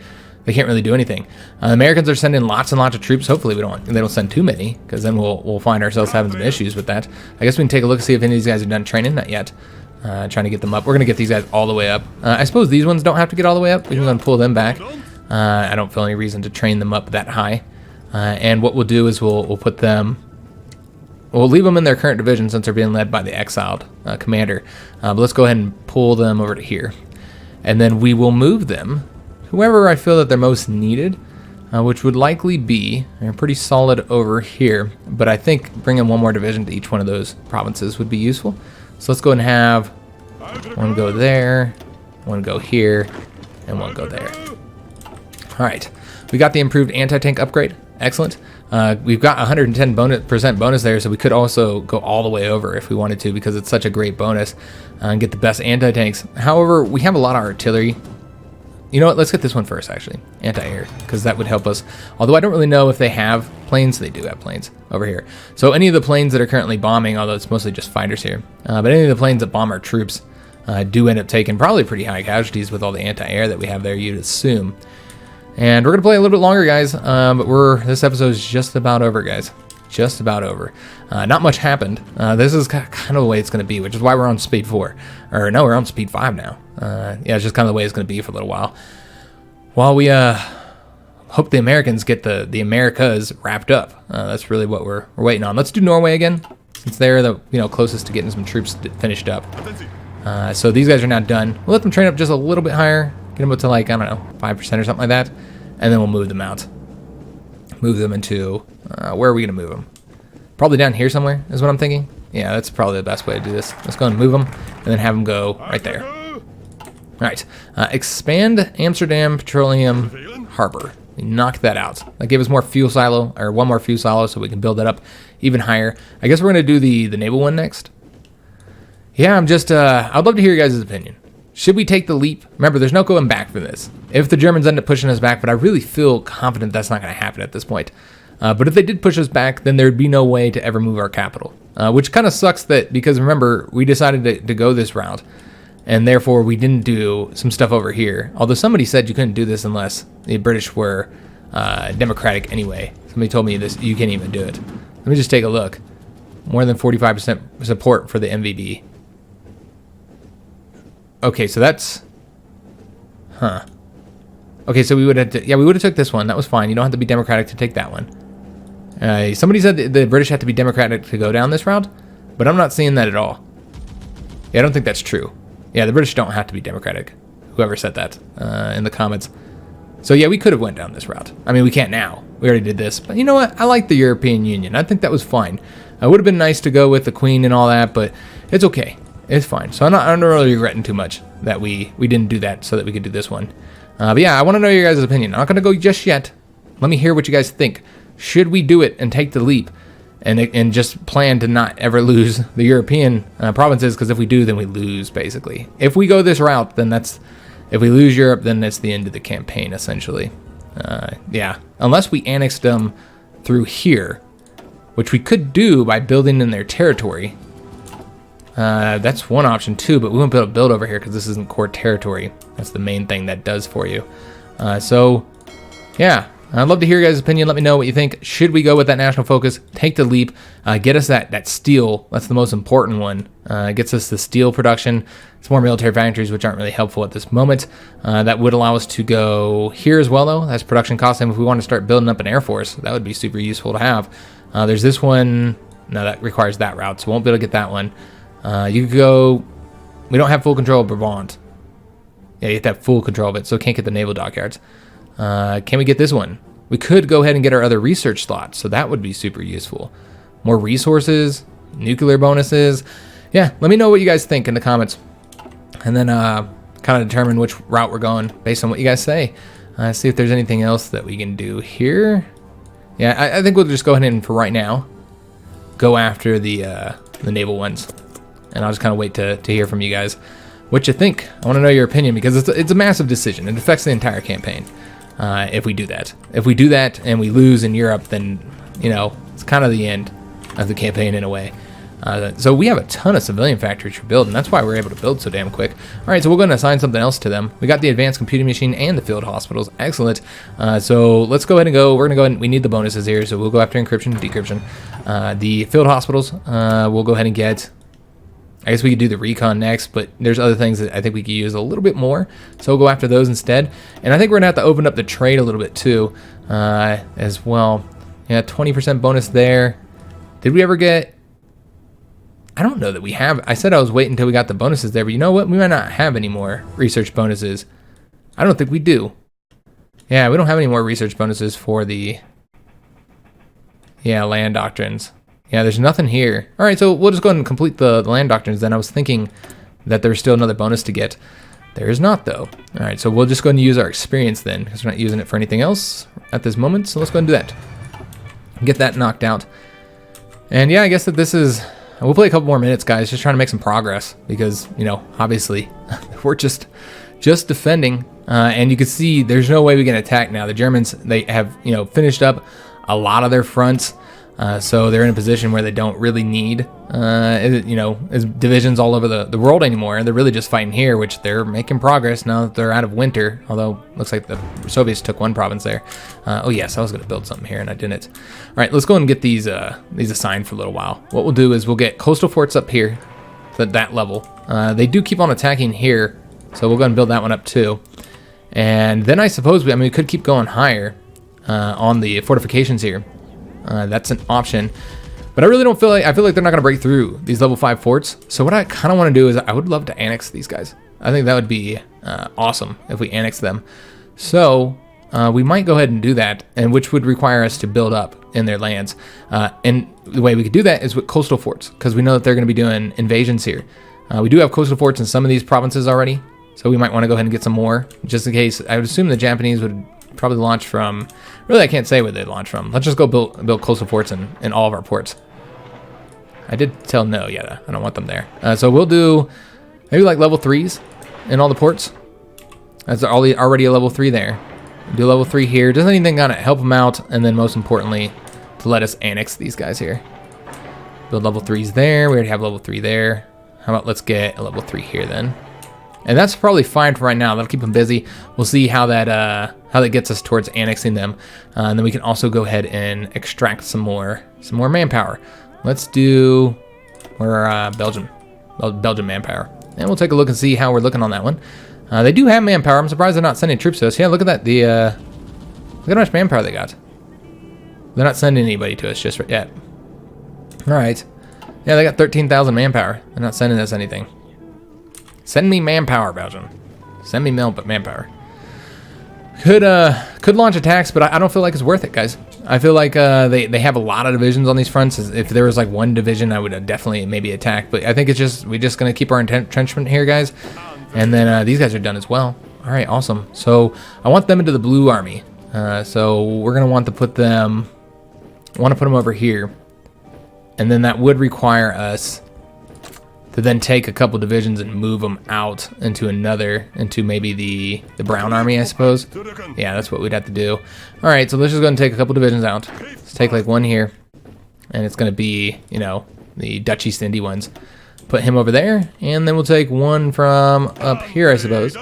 do anything. Americans are sending lots and lots of troops. Hopefully they don't send too many because then we'll find ourselves having some issues with that. I guess we can take a look and see if any of these guys are done training. Not yet. Trying to get them up. We're going to get these guys all the way up. I suppose these ones don't have to get all the way up. We can go and pull them back. I don't feel any reason to train them up that high. And what we'll do is we'll put them, we'll leave them in their current division since they're being led by the exiled commander. But let's go ahead and pull them over to here. And then we will move them, whoever I feel that they're most needed, which would likely be, they're pretty solid over here. But I think bringing one more division to each one of those provinces would be useful. So let's go ahead and have one go there, one go here, and one go there. All right, we got the improved anti-tank upgrade. Excellent. We've got 110% bonus there, so we could also go all the way over if we wanted to because it's such a great bonus and get the best anti-tanks. However, we have a lot of artillery. You know what? Let's get this one first, actually. Anti-air, because that would help us. Although I don't really know if they have planes. They do have planes over here. So any of the planes that are currently bombing, although it's mostly just fighters here, but any of the planes that bomb our troops do end up taking probably pretty high casualties with all the anti-air that we have there, you'd assume. And we're going to play a little bit longer, guys, but this episode is just about over, guys. Just about over. Not much happened. This is kind of the way it's going to be, which is why we're on speed 4. Or no, we're on speed 5 now. Yeah, it's just kind of the way it's going to be for a little while. While we hope the Americans get the Americas wrapped up. That's really what we're waiting on. Let's do Norway again, since they're the closest to getting some troops finished up. So these guys are now done. We'll let them train up just a little bit higher. Get them up to like, I don't know, 5% or something like that. And then we'll move them out. Move them into, where are we going to move them? Probably down here somewhere is what I'm thinking. Yeah, that's probably the best way to do this. Let's go and move them and then have them go right there. All right. Expand Amsterdam Petroleum Harbor. We knocked that out. That gave us more fuel silo, or one more fuel silo, so we can build that up even higher. I guess we're going to do the naval one next. Yeah, I'd love to hear your guys' opinion. Should we take the leap? Remember, there's no going back from this. If the Germans end up pushing us back, but I really feel confident that's not going to happen at this point. But if they did push us back, then there'd be no way to ever move our capital. Which kind of sucks because remember, we decided to go this route. And therefore, we didn't do some stuff over here. Although somebody said you couldn't do this unless the British were democratic anyway. Somebody told me this, you can't even do it. Let me just take a look. More than 45% support for the MVD. Okay, so that's, okay, so we would have took this one. That was fine. You don't have to be democratic to take that one. Somebody said the British had to be democratic to go down this route, but I'm not seeing that at all. Yeah, I don't think that's true. Yeah, the British don't have to be democratic. Whoever said that in the comments. So yeah, we could have went down this route. I mean, we can't now. We already did this. But you know what? I like the European Union. I think that was fine. It would have been nice to go with the Queen and all that, but it's okay. It's fine. So I'm not really regretting too much that we didn't do that so that we could do this one. But yeah, I want to know your guys' opinion. I'm not going to go just yet. Let me hear what you guys think. Should we do it and take the leap and just plan to not ever lose the European provinces? Because if we do, then we lose, basically. If we go this route, then if we lose Europe, then that's the end of the campaign, essentially. Yeah, unless we annex them through here, which we could do by building in their territory. That's one option too, but we won't be able to build over here because this isn't core territory. That's the main thing that does for you. So, yeah, I'd love to hear your guys' opinion. Let me know what you think. Should we go with that national focus? Take the leap. Get us that steel. That's the most important one. Gets us the steel production. It's more military factories, which aren't really helpful at this moment. That would allow us to go here as well, though. That's production cost. And if we want to start building up an air force, that would be super useful to have. There's this one. No, that requires that route, so we won't be able to get that one. You could go, we don't have full control of Brabant. Yeah, you have to have full control of it, so can't get the naval dockyards. Can we get this one? we could go ahead and get our other research slots. So that would be super useful. More resources, nuclear bonuses. Yeah, let me know what you guys think in the comments. And then kind of determine which route we're going based on what you guys say. See if there's anything else that we can do here. Yeah, I think we'll just go ahead and, for right now, go after the naval ones. And I'll just kind of wait to hear from you guys what you think. I want to know your opinion because it's a massive decision. It affects the entire campaign if we do that. If we do that and we lose in Europe, then, you know, it's kind of the end of the campaign in a way. So we have a ton of civilian factories to build, and that's why we're able to build so damn quick. All right, so we're going to assign something else to them. We got the advanced computing machine and the field hospitals. Excellent. So let's go ahead and go. We're going to go ahead and we need the bonuses here, so we'll go after encryption and decryption. The field hospitals, we'll go ahead and get. I guess we could do the recon next, but there's other things that I think we could use a little bit more. So we'll go after those instead. And I think we're going to have to open up the trade a little bit too as well. Yeah, 20% bonus there. Did we ever get... I don't know that we have. I said I was waiting until we got the bonuses there, but you know what? We might not have any more research bonuses. I don't think we do. Yeah, we don't have any more research bonuses for the... Yeah, land doctrines. Yeah, there's nothing here. All right, so we'll just go ahead and complete the land doctrines then. I was thinking that there's still another bonus to get. There is not, though. All right, so we'll just go ahead and use our experience then, because we're not using it for anything else at this moment. So let's go ahead and do that. Get that knocked out. And yeah, I guess that this is... We'll play a couple more minutes, guys, just trying to make some progress because, you know, obviously we're just defending. And you can see there's no way we can attack now. The Germans, they have, you know, finished up a lot of their fronts. So they're in a position where they don't really need, you know, divisions all over the world anymore. They're really just fighting here, which they're making progress now that they're out of winter. Although looks like the Soviets took one province there. Oh yes, I was going to build something here and I didn't. All right, let's go and get these assigned for a little while. What we'll do is we'll get coastal forts up here at that level. They do keep on attacking here, so we'll go and build that one up too. And then I suppose we could keep going higher on the fortifications here. That's an option, but I really don't feel like, I feel like they're not going to break through these level 5 forts. So what I kind of want to do is I would love to annex these guys. I think that would be awesome if we annex them. So we might go ahead and do that, and which would require us to build up in their lands. And the way we could do that is with coastal forts, because we know that they're going to be doing invasions here. We do have coastal forts in some of these provinces already, so we might want to go ahead and get some more, just in case. I would assume the Japanese would probably launch from, really I can't say where they launch from. Let's just go build coastal forts in all of our ports. I did tell no, yeah, I don't want them there. So we'll do maybe like level 3s in all the ports. That's already a level 3 there. Do level 3 here. Does anything gonna help them out, and then most importantly, to let us annex these guys here. Build level 3s there. We already have level 3 there. How about let's get a level 3 here then. And that's probably fine for right now. That'll keep them busy. We'll see how that gets us towards annexing them, and then we can also go ahead and extract some more manpower. Let's do Belgium manpower, and we'll take a look and see how we're looking on that one. They do have manpower. I'm surprised they're not sending troops to us. Yeah, look at that. Look how much manpower they got. They're not sending anybody to us just yet. All right. Yeah, they got 13,000 manpower. They're not sending us anything. Send me manpower, Belgium. Send me manpower. Could launch attacks, but I don't feel like it's worth it, guys. I feel like they have a lot of divisions on these fronts. If there was like one division, I would definitely maybe attack. But I think we're just gonna keep our entrenchment here, guys. And then these guys are done as well. All right, awesome. So I want them into the blue army. So we're gonna want to put them over here, and then that would require us to then take a couple divisions and move them out into maybe the brown army, I suppose. Yeah, that's what we'd have to do. All right, so let's just go and take a couple divisions out. Let's take like one here, and it's going to be, you know, the Dutch East Indy ones. Put him over there, and then we'll take one from up here, I suppose,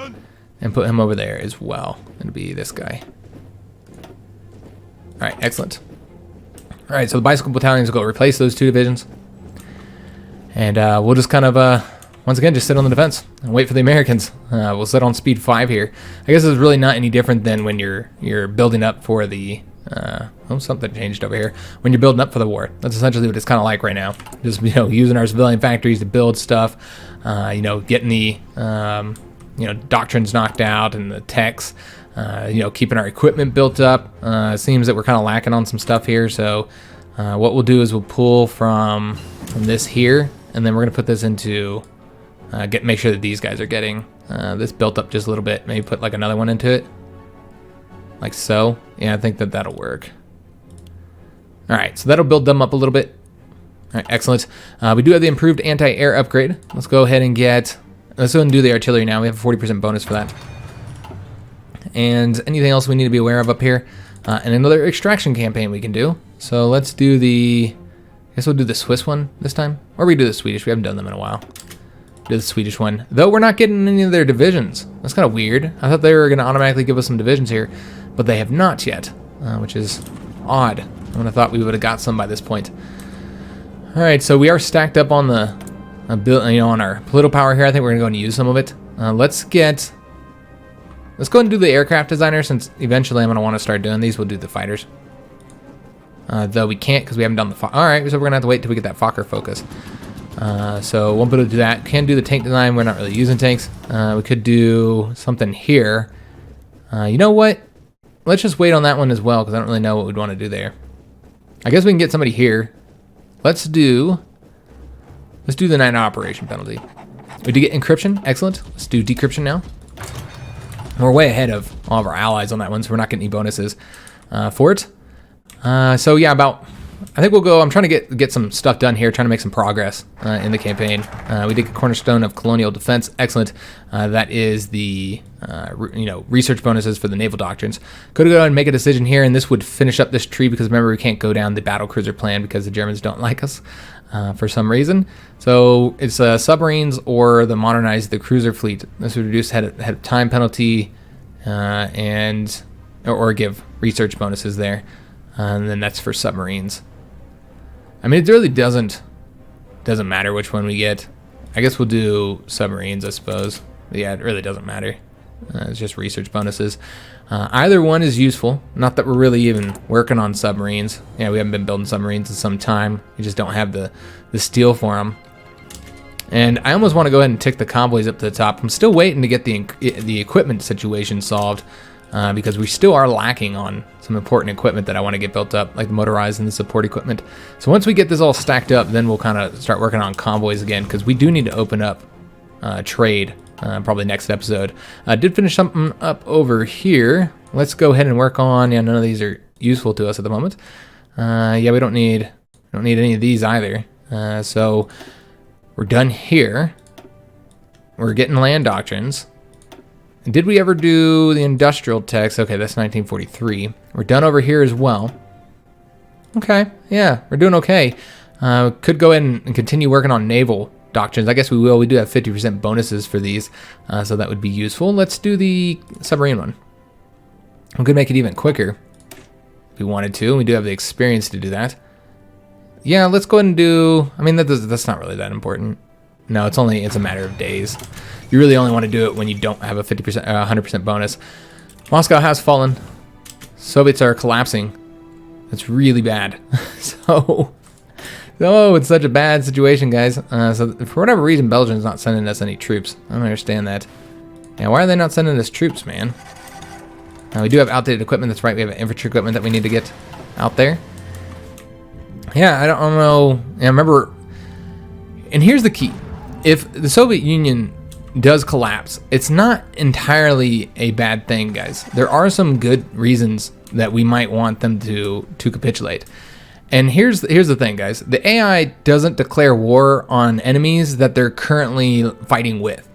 and put him over there as well. It'll be this guy. All right, excellent. All right, so the bicycle battalions will go replace those 2 divisions. And we'll just kind of, once again, just sit on the defense and wait for the Americans. We'll sit on speed 5 here. I guess it's really not any different than when you're building up for the, oh, something changed over here. When you're building up for the war. That's essentially what it's kind of like right now. Just, you know, using our civilian factories to build stuff, you know, getting the you know, doctrines knocked out and the techs, you know, keeping our equipment built up. It seems that we're kind of lacking on some stuff here. So what we'll do is we'll pull from this here, and then we're gonna put this into make sure that these guys are getting this built up just a little bit. Maybe put like another one into it, like so. Yeah, I think that that'll work. All right, so that'll build them up a little bit. All right, excellent. We do have the improved anti-air upgrade. Let's go ahead and let's go ahead and do the artillery now. We have a 40% bonus for that. And anything else we need to be aware of up here? And another extraction campaign we can do. So let's do I guess we'll do the Swiss one this time. Or we do the Swedish. We haven't done them in a while. Do the Swedish one. Though we're not getting any of their divisions. That's kind of weird. I thought they were going to automatically give us some divisions here, but they have not yet, which is odd. I would have thought we would have got some by this point. All right, so we are stacked up on the on our political power here. I think we're going to go and use some of it. Let's go ahead and do the aircraft designer, since eventually I'm going to want to start doing these. We'll do the fighters. Though we can't because we haven't done the all right, so we're going to have to wait till we get that Fokker focus. So won't be able to do that. Can do the tank design. We're not really using tanks. We could do something here. You know what? Let's just wait on that one as well, because I don't really know what we'd want to do there. I guess we can get somebody here. Let's do the 9 operation penalty. We did get encryption. Excellent. Let's do decryption now. We're way ahead of all of our allies on that one, so we're not getting any bonuses for it. So yeah, I think we'll go. I'm trying to get some stuff done here, trying to make some progress in the campaign. We did a cornerstone of colonial defense. Excellent. That is the research bonuses for the naval doctrines. Could go and make a decision here, and this would finish up this tree, because remember, we can't go down the battle cruiser plan because the Germans don't like us for some reason. So it's submarines or modernize the cruiser fleet. This would reduce head of time penalty or give research bonuses there. And then that's for submarines. I mean, it really doesn't matter which one we get. I guess we'll do submarines, I suppose. But yeah, it really doesn't matter. It's just research bonuses. Either one is useful. Not that we're really even working on submarines. Yeah, we haven't been building submarines in some time. We just don't have the steel for them. And I almost want to go ahead and tick the convoys up to the top. I'm still waiting to get the equipment situation solved. Because we still are lacking on some important equipment that I want to get built up, like the motorized and the support equipment. So once we get this all stacked up, then we'll kind of start working on convoys again, because we do need to open up trade probably next episode. I did finish something up over here. Let's go ahead and work on. Yeah, none of these are useful to us at the moment. Yeah, we don't need any of these either. So we're done here. We're getting land doctrines. Did we ever do the industrial techs? Okay, that's 1943. We're done over here as well. Okay, yeah, we're doing okay. Could go ahead and continue working on naval doctrines. I guess we will. We do have 50% bonuses for these, so that would be useful. Let's do the submarine one. We could make it even quicker if we wanted to. We do have the experience to do that. Yeah, let's go ahead and do. I mean, that's not really that important. No, it's a matter of days. You really only want to do it when you don't have a 50%, 100% bonus. Moscow has fallen. Soviets are collapsing. That's really bad. So it's such a bad situation, guys. So for whatever reason, Belgium's not sending us any troops. I don't understand that. Yeah, why are they not sending us troops, man? We do have outdated equipment. That's right. We have infantry equipment that we need to get out there. Yeah, I don't know. Yeah, remember. And here's the key. If the Soviet Union does collapse, it's not entirely a bad thing, guys. There are some good reasons that we might want them to capitulate. And here's the thing, guys. The AI doesn't declare war on enemies that they're currently fighting with.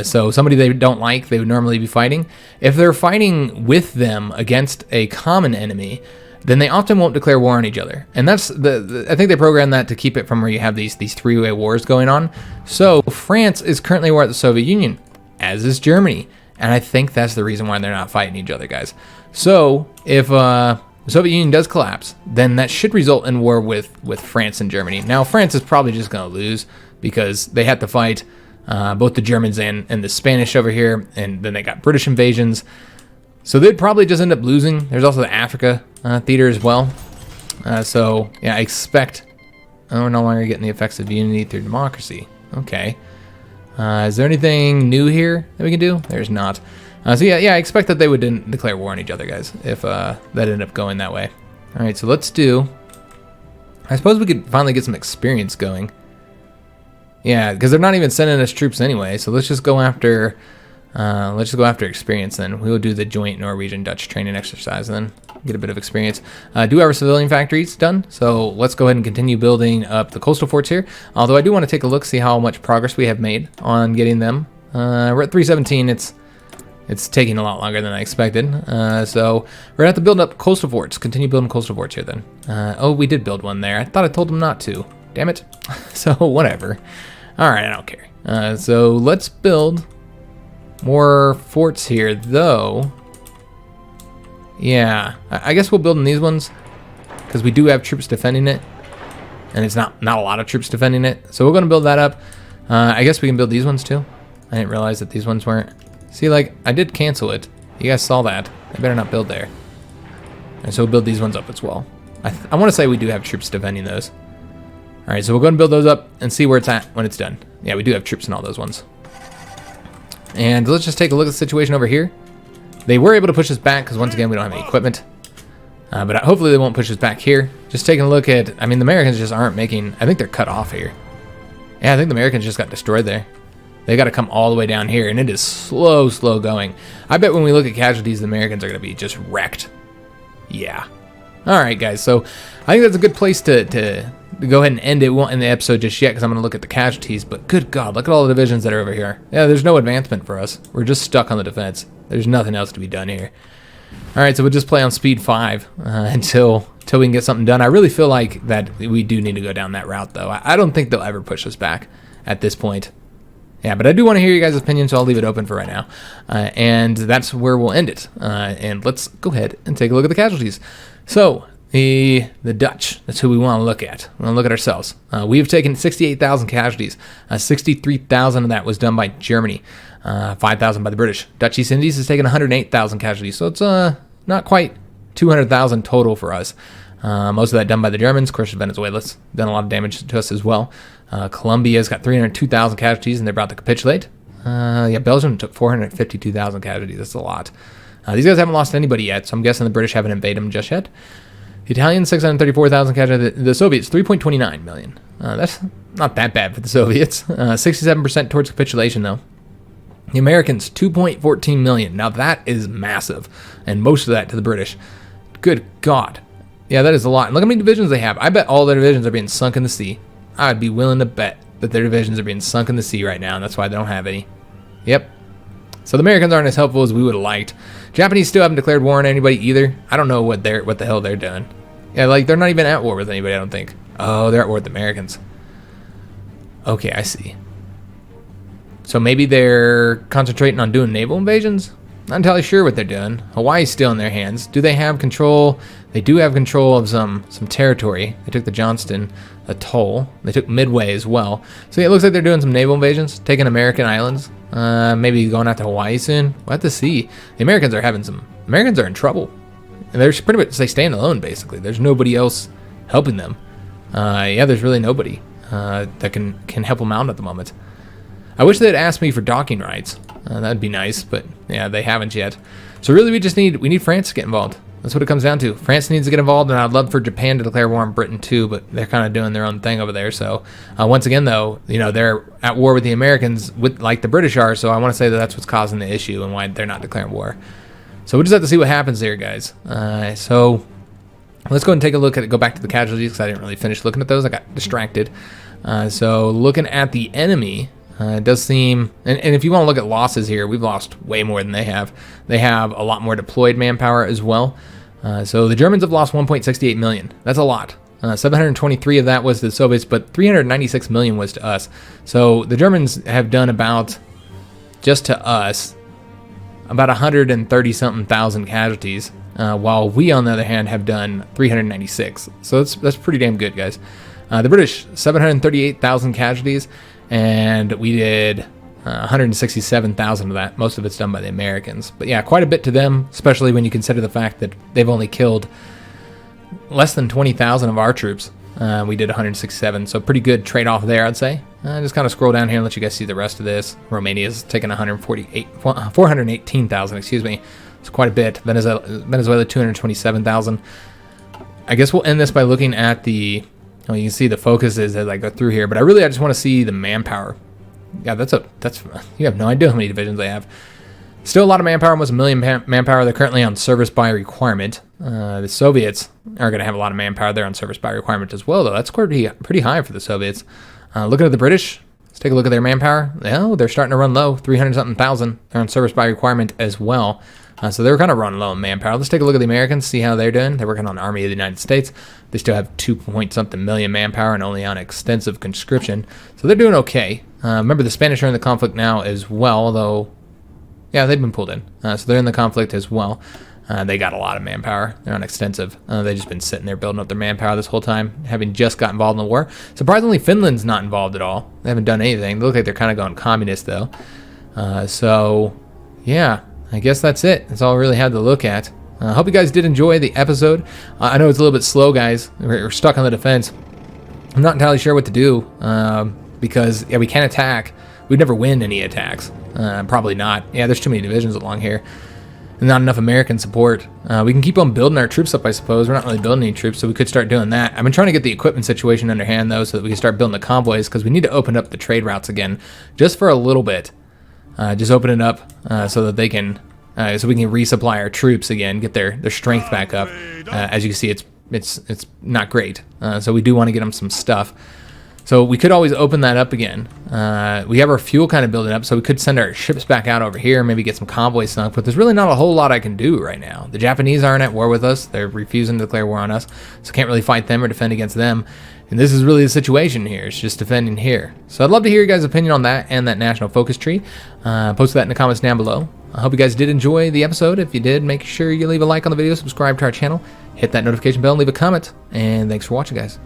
So somebody they don't like, they would normally be fighting. If they're fighting with them against a common enemy, then they often won't declare war on each other. And that's I think they programmed that to keep it from where you have these three-way wars going on. So France is currently war at the Soviet Union, as is Germany. And I think that's the reason why they're not fighting each other, guys. So if the Soviet Union does collapse, then that should result in war with France and Germany. Now, France is probably just going to lose because they had to fight both the Germans and the Spanish over here, and then they got British invasions. So they'd probably just end up losing. There's also the Africa theater as well. So yeah, I expect we're no longer getting the effects of unity through democracy. Okay. Is there anything new here that we can do? There's not. So yeah, I expect that they would declare war on each other, guys, if that ended up going that way. All right, so let's do... I suppose we could finally get some experience going. Yeah, because they're not even sending us troops anyway, so let's just go after... experience then. We will do the joint Norwegian-Dutch training exercise and then get a bit of experience. Do have our civilian factories done, so let's go ahead and continue building up the coastal forts here. Although I do want to take a look, see how much progress we have made on getting them. We're at 317. It's taking a lot longer than I expected. So we're gonna have to build up coastal forts. Continue building coastal forts here then. Oh, we did build one there. I thought I told them not to. Damn it. So whatever. All right, I don't care. So let's build more forts here, though. Yeah, I guess we'll build in these ones because we do have troops defending it, and it's not a lot of troops defending it. So we're going to build that up. I guess we can build these ones too. I didn't realize that these ones weren't. See, like, I did cancel it. You guys saw that. I better not build there. And so we'll build these ones up as well. I want to say we do have troops defending those. All right, so we're going to build those up and see where it's at when it's done. Yeah, we do have troops in all those ones. And let's just take a look at the situation over here. They were able to push us back because, once again, we don't have any equipment. But hopefully they won't push us back here. Just taking a look at, I mean, the Americans just aren't making, I think they're cut off here. Yeah, I think the Americans just got destroyed there. They got to come all the way down here, and it is slow going. I bet when we look at casualties, the Americans are going to be just wrecked. Yeah. All right, guys. So I think that's a good place to go ahead and end it. We won't end the episode just yet because I'm going to look at the casualties. But good God, look at all the divisions that are over here. Yeah, there's no advancement for us. We're just stuck on the defense. There's nothing else to be done here. All right, so we'll just play on speed 5 until we can get something done. I really feel like that we do need to go down that route, though. I don't think they'll ever push us back at this point. Yeah, but I do want to hear you guys' opinion, so I'll leave it open for right now. And that's where we'll end it. And let's go ahead and take a look at the casualties. So, the Dutch, that's who we want to look at. We want to look at ourselves. We have taken 68,000 casualties. 63,000 of that was done by Germany. 5,000 by the British. Dutch East Indies has taken 108,000 casualties. So it's not quite 200,000 total for us. Most of that done by the Germans. Of course, Venezuela's done a lot of damage to us as well. Colombia's got 302,000 casualties, and they're about to capitulate. Yeah, Belgium took 452,000 casualties. That's a lot. These guys haven't lost anybody yet, so I'm guessing the British haven't invaded them just yet. The Italians, 634,000 casualties. The Soviets, 3.29 million. That's not that bad for the Soviets. 67% towards capitulation, though. The Americans, 2.14 million. Now that is massive, and most of that to the British. Good God. Yeah, that is a lot. And look how many divisions they have. I bet all their divisions are being sunk in the sea. I'd be willing to bet that their divisions are being sunk in the sea right now, and that's why they don't have any. Yep. So the Americans aren't as helpful as we would have liked. Japanese still haven't declared war on anybody either. I don't know what the hell they're doing. Yeah, like, they're not even at war with anybody, I don't think. Oh, they're at war with the Americans. Okay, I see. So maybe they're concentrating on doing naval invasions? Not entirely sure what they're doing. Hawaii's still in their hands. Do they have control? They do have control of some territory. They took the Johnston Atoll. They took Midway as well. So yeah, it looks like they're doing some naval invasions, taking American islands. Maybe going out to Hawaii soon. We'll have to see. The Americans are in trouble. And they're pretty much, they stand alone, basically. There's nobody else helping them. Yeah, there's really nobody that can help them out at the moment. I wish they'd asked me for docking rights. That'd be nice, but yeah, they haven't yet. So really, we need France to get involved. That's what it comes down to. France needs to get involved, and I'd love for Japan to declare war on Britain too, but they're kind of doing their own thing over there. So once again, though, they're at war with the Americans, like the British are. So I want to say that that's what's causing the issue and why they're not declaring war. So we'll just have to see what happens there, guys. So let's go ahead and take a look at it. Go back to the casualties because I didn't really finish looking at those. I got distracted. So looking at the enemy. It does seem, and if you want to look at losses here, we've lost way more than they have. They have a lot more deployed manpower as well. So the Germans have lost 1.68 million. That's a lot. 723 of that was to the Soviets, but 396 million was to us. So the Germans have done about, just to us, about 130-something thousand casualties, while we, on the other hand, have done 396. So that's pretty damn good, guys. The British, 738,000 casualties. And we did 167,000 of that. Most of it's done by the Americans. But yeah, quite a bit to them, especially when you consider the fact that they've only killed less than 20,000 of our troops. We did 167, so pretty good trade-off there, I'd say. Just kind of scroll down here and let you guys see the rest of this. Romania's taking 418,000, excuse me. It's quite a bit. Venezuela 227,000. I guess we'll end this by looking at the, well, you can see the focuses as I go through here, but I just want to see the manpower. Yeah, you have no idea how many divisions they have. Still a lot of manpower, almost 1 million manpower. They're currently on service by requirement. The Soviets are going to have a lot of manpower. They're on service by requirement as well, though. That's pretty high for the Soviets. Looking at the British, let's take a look at their manpower. Oh, they're starting to run low, 300-something thousand. They're on service by requirement as well. So they're kind of running low on manpower. Let's take a look at the Americans, see how they're doing. They're working on the Army of the United States. They still have 2-point-something million manpower and only on extensive conscription. So they're doing okay. Remember, the Spanish are in the conflict now as well, though. Yeah, they've been pulled in. So they're in the conflict as well. They got a lot of manpower. They're on extensive. They've just been sitting there building up their manpower this whole time, having just got involved in the war. Surprisingly, Finland's not involved at all. They haven't done anything. They look like they're kind of going communist, though. So, yeah, I guess that's it. That's all I really had to look at. I hope you guys did enjoy the episode. I know it's a little bit slow, guys. We're stuck on the defense. I'm not entirely sure what to do because, yeah, we can't attack. We'd never win any attacks. Probably not. Yeah, there's too many divisions along here. And not enough American support. We can keep on building our troops up, I suppose. We're not really building any troops, so we could start doing that. I've been trying to get the equipment situation under hand, though, so that we can start building the convoys, because we need to open up the trade routes again, just for a little bit. Just open it up so that they can, so we can resupply our troops again, get their strength back up. As you can see, it's not great. So we do want to get them some stuff. So we could always open that up again. We have our fuel kind of building up, so we could send our ships back out over here, maybe get some convoys sunk, but there's really not a whole lot I can do right now. The Japanese aren't at war with us. They're refusing to declare war on us, so can't really fight them or defend against them. And this is really the situation here. It's just defending here. So I'd love to hear your guys' opinion on that and that national focus tree. Post that in the comments down below. I hope you guys did enjoy the episode. If you did, make sure you leave a like on the video, subscribe to our channel, hit that notification bell, and leave a comment. And thanks for watching, guys.